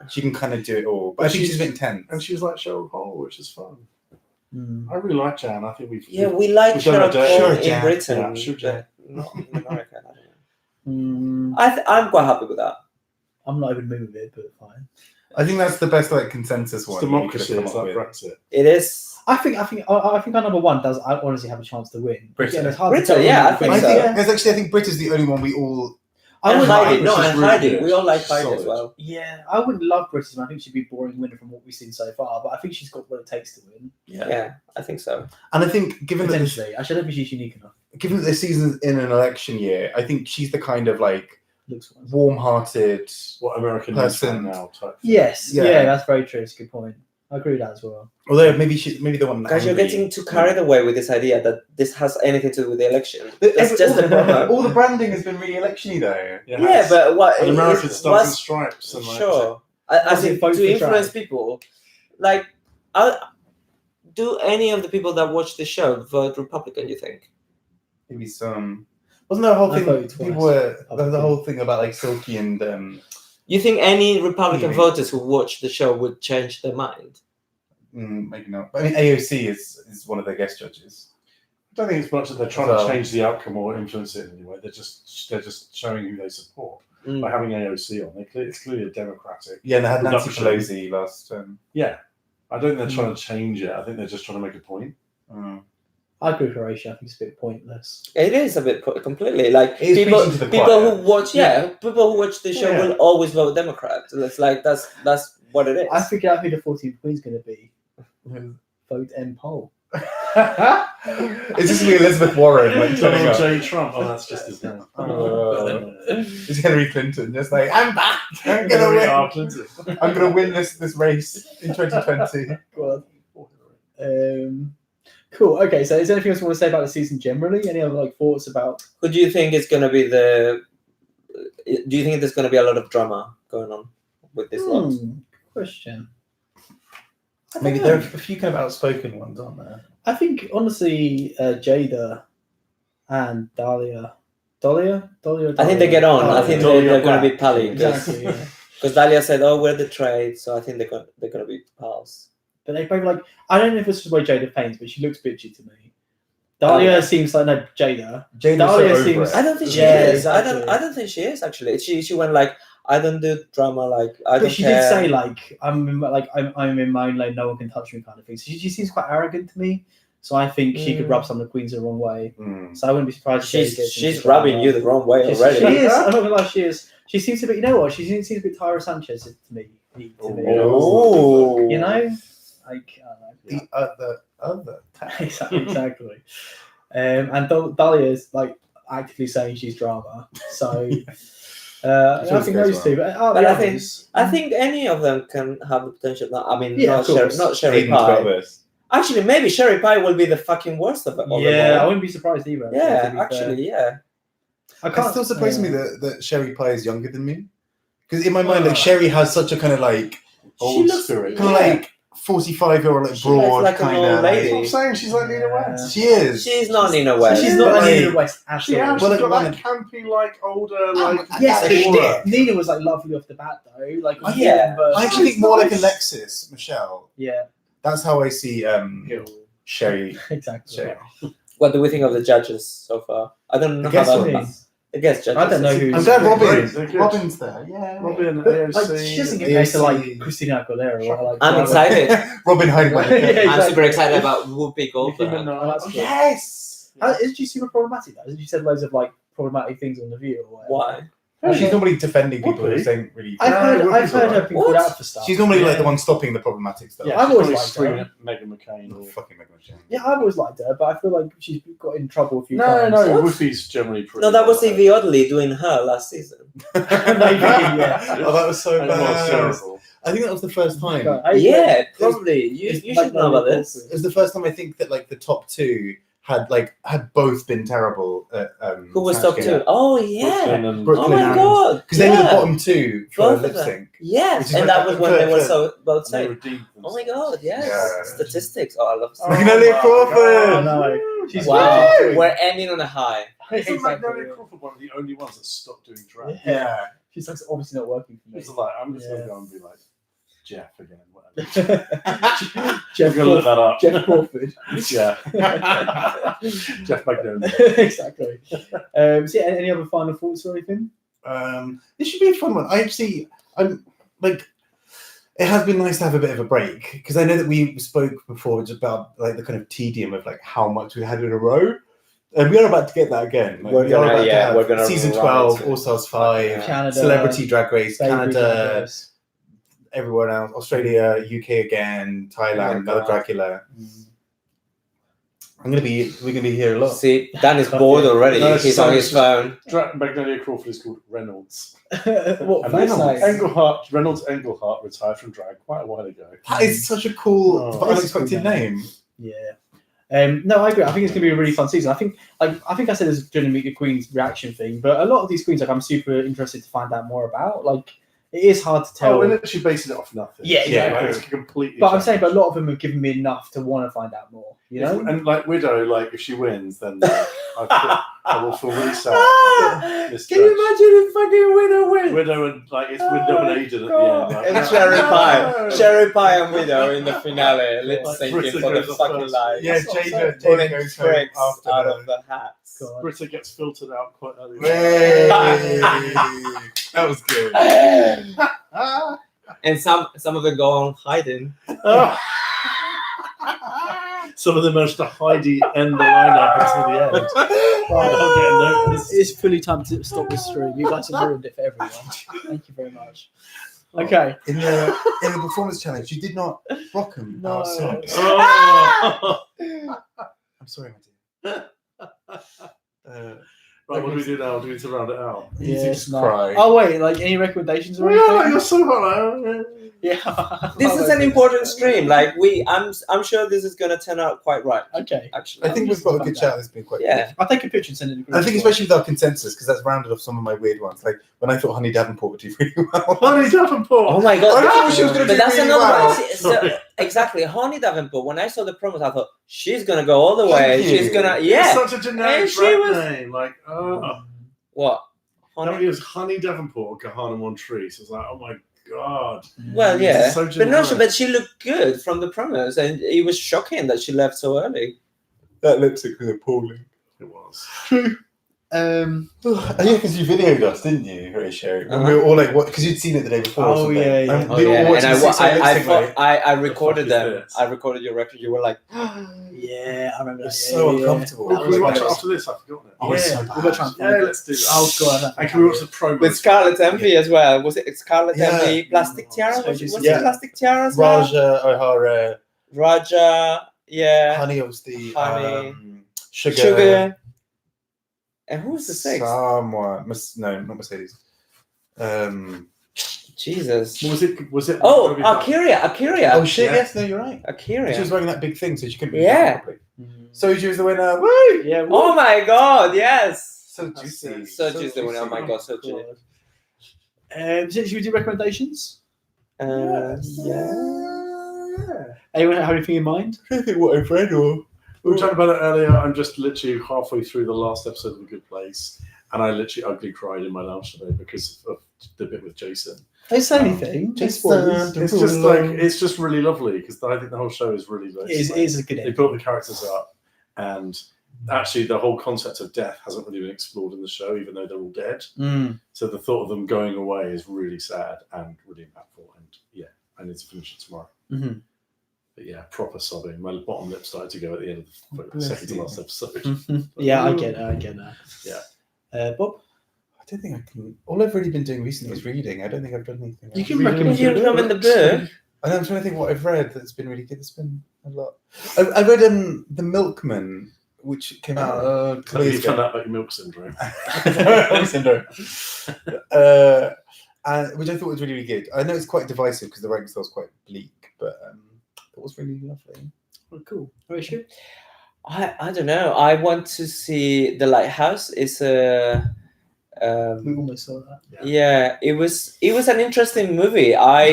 she can kind of do it all. But I think She's- she's a bit intense. And she's like Cheryl Cole, which is fun. Mm. I really like Jan. I think we've. Yeah, we like We've done Sherlock our day. Holmes Sure, in Jan. Britain, Yeah, sure, Jan. but not in America. I don't know. Mm, I'm quite happy with that. I'm not even moving with it, but fine. I think that's the best like consensus one. It's democracy. you could It's have like come up with. Brexit. It is. I think our number one does honestly have a chance to win. Britain. Again, it's hard Britain, to tell yeah, who I think wins. I think so. because actually I think Brit is the only one we all. I And would Heidi, like, no, which is and really Heidi. good. We all like Heidi Solid. as well. yeah, I wouldn't love British. I think she'd be a boring winner from what we've seen so far. But I think she's got what it takes to win. Yeah, I think so. And I think given that this, Potentially, actually, I don't think she's unique enough. given that this season's in an election year, I think she's the kind of like Looks wise. warm-hearted. What American Person. news right now type. Yes, Yeah. yeah, that's very true. It's a good point. I agree with that as well. Although maybe the one. Guys, you're angry. getting too carried away with this idea that this has anything to do with the election. The- That's just the problem. All the branding has been really electiony though. Yeah, but what? And American it stars and was stripes and like. sure. I Was it think vote to for influence Trump? people, like, do any of the people that watch the show vote Republican? You think? Maybe some. Wasn't there a whole I thing? voted twice. People were there was a whole thing about like Silky and You think any Republican Maybe. voters who watch the show would change their mind? maybe not. But I mean, AOC is one of their guest judges. I don't think it's much that they're trying So- to change the outcome or influence it in any way. They're just showing who they support Mm. by having AOC on. It's clearly a democratic. Yeah, and they had Nancy Reduction. Pelosi last. Yeah, I don't think they're trying to change it. I think they're just trying to make a point. I agree with Horatio. I think it's a bit pointless. It is a bit completely like It is people. preaching to the People choir. who watch, people who watch the show Yeah. will always vote Democrat. It's like that's what it is. I think the 14th Queen's going to be vote M poll. Is this gonna be Elizabeth Warren like turning Donald up? J. Trump. Oh, that's just his name. Is Hillary Clinton just like I'm back? I'm gonna Hillary win. R. Clinton. I'm gonna win this race in 2020. God. Cool. Okay. So, is there anything else you want to say about the season generally? Any other like thoughts about? Who do you think is going to be the? Do you think there's going to be a lot of drama going on with this lot? Question. I don't Maybe know. there are a few kind of outspoken ones, aren't there? I think honestly, Jada and Dahlia. I think they get on. I think they're going to be pally. Exactly. Yeah. Because Dahlia said, "Oh, we're the trade," so I think they're going to be pals. But they both like. I don't know if this is the way Jada paints, but she looks bitchy to me. Dahlia seems like no Jada. Jada's Dahlia so over seems- it. I don't think she Yeah, is. exactly. I don't think she is actually. She went like, "I don't do drama. Like I But don't she care." did say like I'm in my own lane, no one can touch me, kind of thing. So she seems quite arrogant to me. So I think she could rub some of the queens the wrong way. So I wouldn't be surprised. if Jada gets She's into rubbing drama. you the wrong way She already. is. I'm not gonna lie, she is. She seems a bit. You know what? She seems a bit Tyra Sanchez to me. Oh. You know, like I don't know. The other. Exactly. And Dahlia is like actively saying she's drama. So I think those two. But But I think any of them can have the potential. No, I mean, Yeah, not of course. Not Sherry Hayden Pie. Travis. Actually, maybe Sherry Pie will be the fucking worst of it. Of them yeah, I all. wouldn't be surprised either. Yeah, to be fair. actually, yeah. I It still surprises me that Sherry Pie is younger than me. Because in my mind, like Sherry has such a kind of like Old looks- spirit. kind of like 45-year-old like She looks broad like an kind old of. lady. I'm saying she's like Nina West. She is. She's not Nina West. She's not Like- like Nina West at She all. has. Well, She's got like, that campy, like older, like Yes, Like, but Nina was like lovely off the bat though. Like Yeah. but, I actually think more like Alexis Michelle. yeah, That's how I see Sherry. exactly. Sherry. What do we think of the judges so far? I don't know The guest how that. ones. The guest judges. I don't know who. I'm glad They're good. Robin's there. Yeah. Robin, But, AOC. like, she doesn't compare to like AOC. Christina Aguilera or like. I'm excited. Robin Heinemann. Yeah, I'm exactly. super excited about Whoopi Nicki Goldberg. Minaj. Oh, that's good. Yes. Isn't she super problematic though? Isn't she said loads of like problematic things on the View or whatever? Why? She's normally defending people who Whoopi? saying really. I've heard Whoopi's her alright. being called What? out for stuff. She's normally like Yeah. the one stopping the problematic stuff. Yeah, She's I've always probably liked screaming her. at Meghan McCain. Oh, Or... fucking Meghan McCain. Yeah, I've always liked her, but I feel like she's got in trouble a few No, times. no, What? Whoopi's generally pretty. No, that was Evie Oddly doing her last season. Maybe, yeah. Oh, that was so And it was bad. terrible. I think that was the first time. Yeah, probably. You It's should like know about this. It was the first time I think that like the top two had both been terrible. At, Who was Snatch top Game. two? Oh yeah. Brooklyn and Brooklyn Oh my and- god. Because they were the Yeah. bottom two for Both of lip them. sync. Yes, Which is and like that was when they were so both they safe. redeemed Oh my themselves. god, yes. Yeah. Statistics. Oh, I love Oh, statistics. Magnolia my Crawford! Oh, God. no. She's Wow, really we're ending on a high. Isn't Exactly, Magnolia yeah. Crawford one of the only ones that stopped doing drag? Yeah. She's like, obviously not working for me. It's like, I'm just Yeah. going to go and be like, Jeff again. Whatever. Jeff I'm going to look that up. Jeff Crawford. Yeah. Jeff Magnolia. Exactly. So yeah, any other final thoughts or anything? This should be a fun one. I'm like, It has been nice to have a bit of a break because I know that we spoke before just about like the kind of tedium of like how much we had in a row, and we are about to get that again. Like, We're gonna season run 12, into All Stars 5, Canada, Celebrity Drag Race, Baby Canada, Drag Race. everyone else, Australia, UK again, Thailand, another God. Dracula. We're gonna be here a lot. See, Dan is bored already. No, He's so on his phone. Magnolia Crawford is called Reynolds. What? And First name? Reynolds Englehart retired from drag quite a while ago. That is such a cool, Oh, unexpected name. Yeah. No, I agree. I think it's gonna be a really fun season. I think I said this during the Meet the Queen's reaction thing, but a lot of these queens, like, I'm super interested to find out more about. Like, it is hard to tell. Oh, we're literally basing it off nothing. Yeah, exactly. Like, it's completely. But I'm saying, but a lot of them have given me enough to want to find out more. You know, And like Widow, like if she wins, then I will feel really sad. Can you imagine if fucking Widow wins? Widow and like it's Widow and Aiden at the end. Like, And Cherry Pie and Widow in the finale, lip Like, syncing Britta for the goes off fucking first. life. Yeah, That's what I'm saying. Jada Pulling goes home tricks after out her. of the hats. God. Britta gets filtered out quite early. Hey! That was good. And some of them go on hiding. Some of them managed to Heidi end the lineup until the end. Without getting noticed. It's fully time to stop this stream. You guys have ruined it for everyone. Thank you very much. Okay. In the performance challenge, you did not rock them No. outside. Oh. I'm sorry, my dear. Right, what do we do now? Do we need to round it out? You Yeah, just no. cry. Oh wait, like any recommendations or Yeah, like, anything? you're so hot. Yeah. This is an important stream. Like I'm sure this is gonna turn out quite right. Okay. Actually, I think we've got a good chat that's been quite Yeah. good. I'll take a picture and send it to the group. I think especially with our consensus, because that's rounded off some of my weird ones. Like when I thought Honey Davenport would do really well. Honey Davenport. Oh my god! I thought she was gonna But do that's really another well. one. See, so, exactly, Honey Davenport. When I saw the promos, I thought she's gonna go all the way. Thank you. She's gonna, It's yeah. such a generic And she drag was- name. Like, oh. What? No, Honey? it was Honey Davenport or Kahana Montrese. It's like, oh my god. Well, yeah. It's so But no, generic. but she looked good from the promos, and it was shocking that she left so early. That lip sync was appalling. It was. Yeah, because you videoed us, didn't you, Horatio? When we Uh-huh. were all like, what? Because you'd seen it the day before. or Oh, something. yeah, yeah. And Oh, we were yeah. all watching And the 6 lip sync, like, I recorded The fuck them. is this? I recorded your record. You were like, Yeah, I remember it that. was so uncomfortable. Oh, That can we was watch it bad. after this? I've forgotten it. Oh, it's Yeah, so we've bad. got to try and find Yeah, it. let's do that. Oh god. And can we watch the promo? with Scarlett Envy as well. Was it Scarlett Yeah. Envy? Plastic Tiara? So Was it yeah. Plastic Tiara as well? Raja O'Hara, Raja, yeah. Honey, obviously, Honey. Sugar, And who's the sixth? someone, no, not Mercedes. Jesus. What was it? Was it? Oh, Akira. Oh shit! Yeah. Yes, no, you're right. Akira. She was wearing that big thing, so she couldn't. be Yeah. properly. Mm. So she was the winner. Woo! Yeah. Oh my god, yes. So That's juicy. it. So juicy. Oh my god, so juicy. Should we do recommendations? Yeah. Anyone have anything in mind? I don't think what I've read or. We were talking about it earlier. I'm just literally halfway through the last episode of The Good Place, and I literally ugly cried in my lounge today because of the bit with Jason. Don't say anything. Just, Spoilers. It's just like it's just really lovely because I think the whole show is really It is a good They ending. built the characters up, and actually the whole concept of death hasn't really been explored in the show, even though they're all dead. Mm. So the thought of them going away is really sad and really impactful. And yeah, I need to finish it tomorrow. Mhm. But yeah, proper sobbing. My bottom lip started to go at the end of the Bless second to you. last episode. Mhm. Yeah, I get that. Yeah. Bob? I don't think I can. All I've really been doing recently is reading. I don't think I've done anything. You else. can Reading recommend Did you good recommend the books. book? I know, I'm trying to think what I've read that's been really good. It's been a lot. I read The Milkman, which came out a couple So of you years found ago. out about your milk syndrome. Syndrome. Which I thought was really, really good. I know it's quite divisive because the writing style is quite bleak, but it was really lovely. Oh, cool. Horatio? I don't know. I want to see The Lighthouse. It's a We almost saw that. yeah. It was an interesting movie. I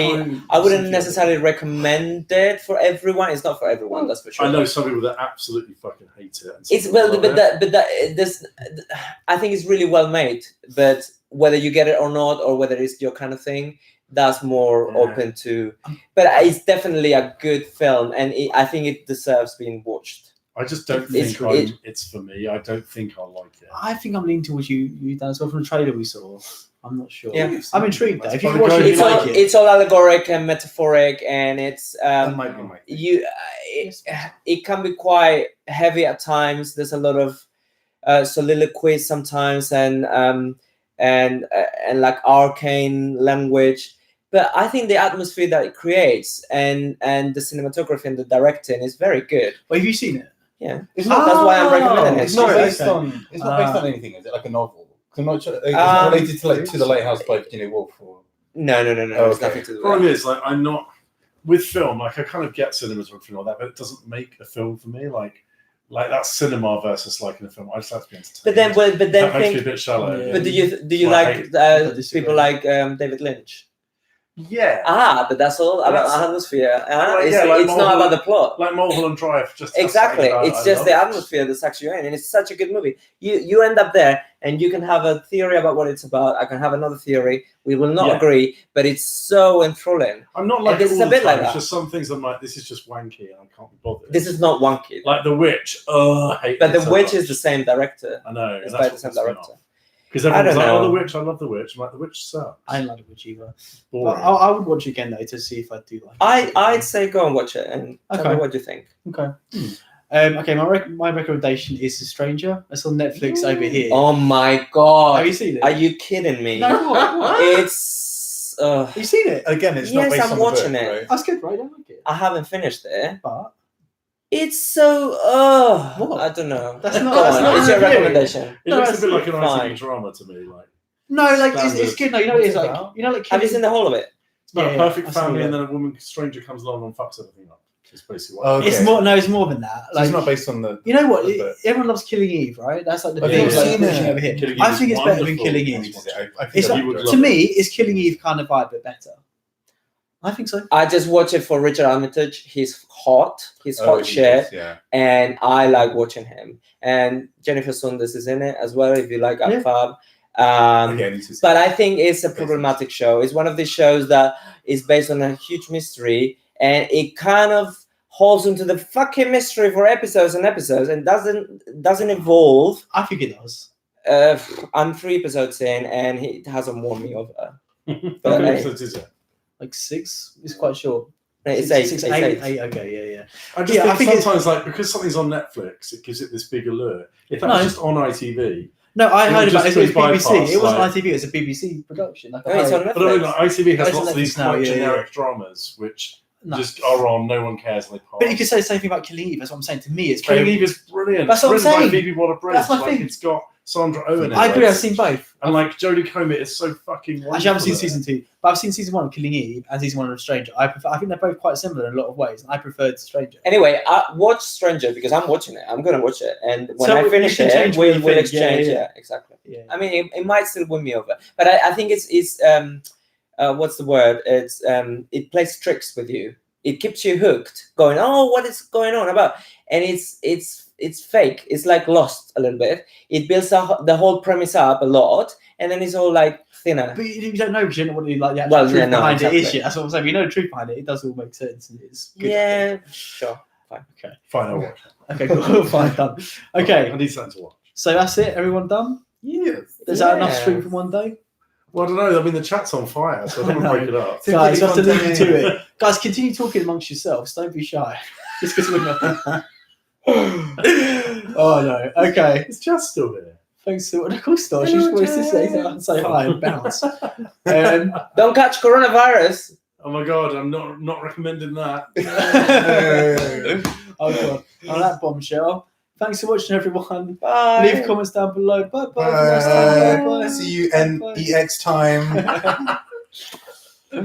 wouldn't necessarily recommend it for everyone. It's not for everyone, that's for sure. I know some people that absolutely fucking hate it. and some It's people well, love but it. this, I think it's really well made. But whether you get it or not, or whether it's your kind of thing, that's more Yeah. open to. But it's definitely a good film, and I think it deserves being watched. I just don't it's- think it's for me. I don't think I'll like it. I think I'm leaning towards you Dan, as well from the trailer we saw. I'm not sure. Yeah. I'm intrigued though. That's If you probably watch it, good. you It's like all it. it's all allegoric and metaphoric, and it's That might be my thing. it can be quite heavy at times. There's a lot of soliloquies sometimes, and like arcane language. But I think the atmosphere that it creates and the cinematography and the directing is very good. Well, have you seen it? Yeah, It's not. that's why I'm recommending it. It's not Okay. based on. It's not based on anything. Is it like a novel? 'Cause I'm not sure. It's Um, not related to To the Lighthouse by Virginia Woolf. Or... No. Oh, There's okay. nothing to do The with problem that. is, like, I'm not with film. Like, I kind of get cinematography and all that, but it doesn't make a film for me. Like that's cinema versus liking a film. I just like to be entertained. But then that makes me a think. bit shallow. Yeah. But do you Well, I like hate- I disagree. people like David Lynch? Yeah. But that's all about That's- atmosphere. Like, It's, yeah, like it's not Marvel- about the plot. Like Mulholland Drive, just has Exactly. something about it It's I just love. the atmosphere that sucks you in, and it's such a good movie. You end up there, and you can have a theory about what it's about. I can have another theory. We will not Yeah. agree, but it's so enthralling. I'm not like this it is all a bit the like time. It's that. just some things I'm like, this is just wanky, and I can't be bothered. This is not wonky. like The Witch. Oh, I hate But it The so Witch much. is the same director. I know. It's and by that's the what same pissed me director. off. Because everyone's I like, don't oh, The know. Witch, I love The Witch. I'm like, The Witch sucks. I didn't like The Witch either. But Boring. I would watch it again though to see if I do like it. I'd say go and watch it and tell Okay. me what you think. Okay. Okay. My recommendation is The Stranger. It's on Netflix over here. Oh my god! Have you seen it? Are you kidding me? No. What? It's. Have you seen it? Again, it's not Yes, based I'm on the watching book, it. right? That's good, right? I like it. I haven't finished it. But It's so. What? I don't know. That's not- Go that's on, not it's your review. recommendation. It No, looks a that's bit like an fine. ITV drama to me. Like no, like it's Standard. good. No, you know what it is What's it like. about? You know, like Have you seen the whole of it? it's about Yeah, a yeah, perfect I've seen family, it. and then a woman stranger comes along and fucks everything up. It's basically what. Okay. It's more. No, it's more than that. So Like it's not based on the. you know what? the book. Everyone loves Killing Eve, right? That's like the I've thing. never Like, seen pushing it. over here. Killing Eve I is think it's better than wonderful. Killing I need Eve. to see it. I think It's I like, you would would love to it. me, is Killing Eve kind of vibe, but better. I think so. I just watch it for Richard Armitage. He's hot. He's hot shit, Yeah. and I like watching him. And Jennifer Saunders is in it as well. If you like Yeah. Fab. Okay, I need to see But it. I think it's a problematic show. It's one of these shows that is based on a huge mystery, and it kind of holds into the fucking mystery for episodes and episodes, and doesn't evolve. I think it does. I'm 3 episodes in, and it hasn't won me over. How But, many hey, episodes is it? Like 6. It's quite short. it's Six, 8. six, It's eight, 8. Okay, yeah. I just Yeah, I think think it's- sometimes, like, because something's on Netflix, it gives it this big allure. If that was No. just on ITV, No, I It heard would about it. just It was be BBC. bypassed, It wasn't like- ITV. It was a BBC production. Like a Oh, it's high- on but I mean, Netflix. like, ITV has It's on lots of these Netflix now, quite yeah, generic dramas, which No. just are on, no one cares, and they pass. But you could say the same thing about Killing Eve. That's what I'm saying. To me, it's Killing very. Eve is brilliant. That's what I'm It's written by saying. Phoebe Waller-Bridge. That's my Like, thing. it's got Sandra Owen in I it. agree. I've seen both. And like Jodie Comer is so fucking wonderful. Actually, I haven't seen in it. season 2, but I've seen season 1 of Killing Eve and season 1 of Stranger. I think they're both quite similar in a lot of ways. And I preferred Stranger. Anyway, I watch Stranger because I'm watching it. I'm gonna watch it, and when So I you finish can it, change what we'll you think. exchange. Yeah. Yeah, exactly. Yeah. I mean, it might still win me over, but I think it's what's the word? It's it plays tricks with you. It keeps you hooked, going, oh, what is going on about? And it's fake. It's like Lost a little bit. It builds the whole premise up a lot, and then it's all like thinner. But you don't know because you don't know what the actual truth behind it is yet. That's what I'm saying. If you know the truth behind it, it does all make sense. And it's good. Yeah, sure. Okay. Fine, I'll watch it. Okay, cool. Fine, done. Okay, I need something to watch. so that's it. Everyone done? Yes. Is that enough Yeah. stream for one day? Well, I don't know. I mean, the chat's on fire, so I don't want to break it up. Guys, you have to leave content it to it. Guys, continue talking amongst yourselves. Don't be shy. Just because we're not. Oh no. Okay. It's just still here. Thanks so much. Of course not. She just wanted to say hi and bounce. Don't catch coronavirus. Oh my god, I'm not recommending that. Oh god. On that bombshell. Thanks for watching, everyone. Bye. Leave comments down below. Bye bye. See you NEX time.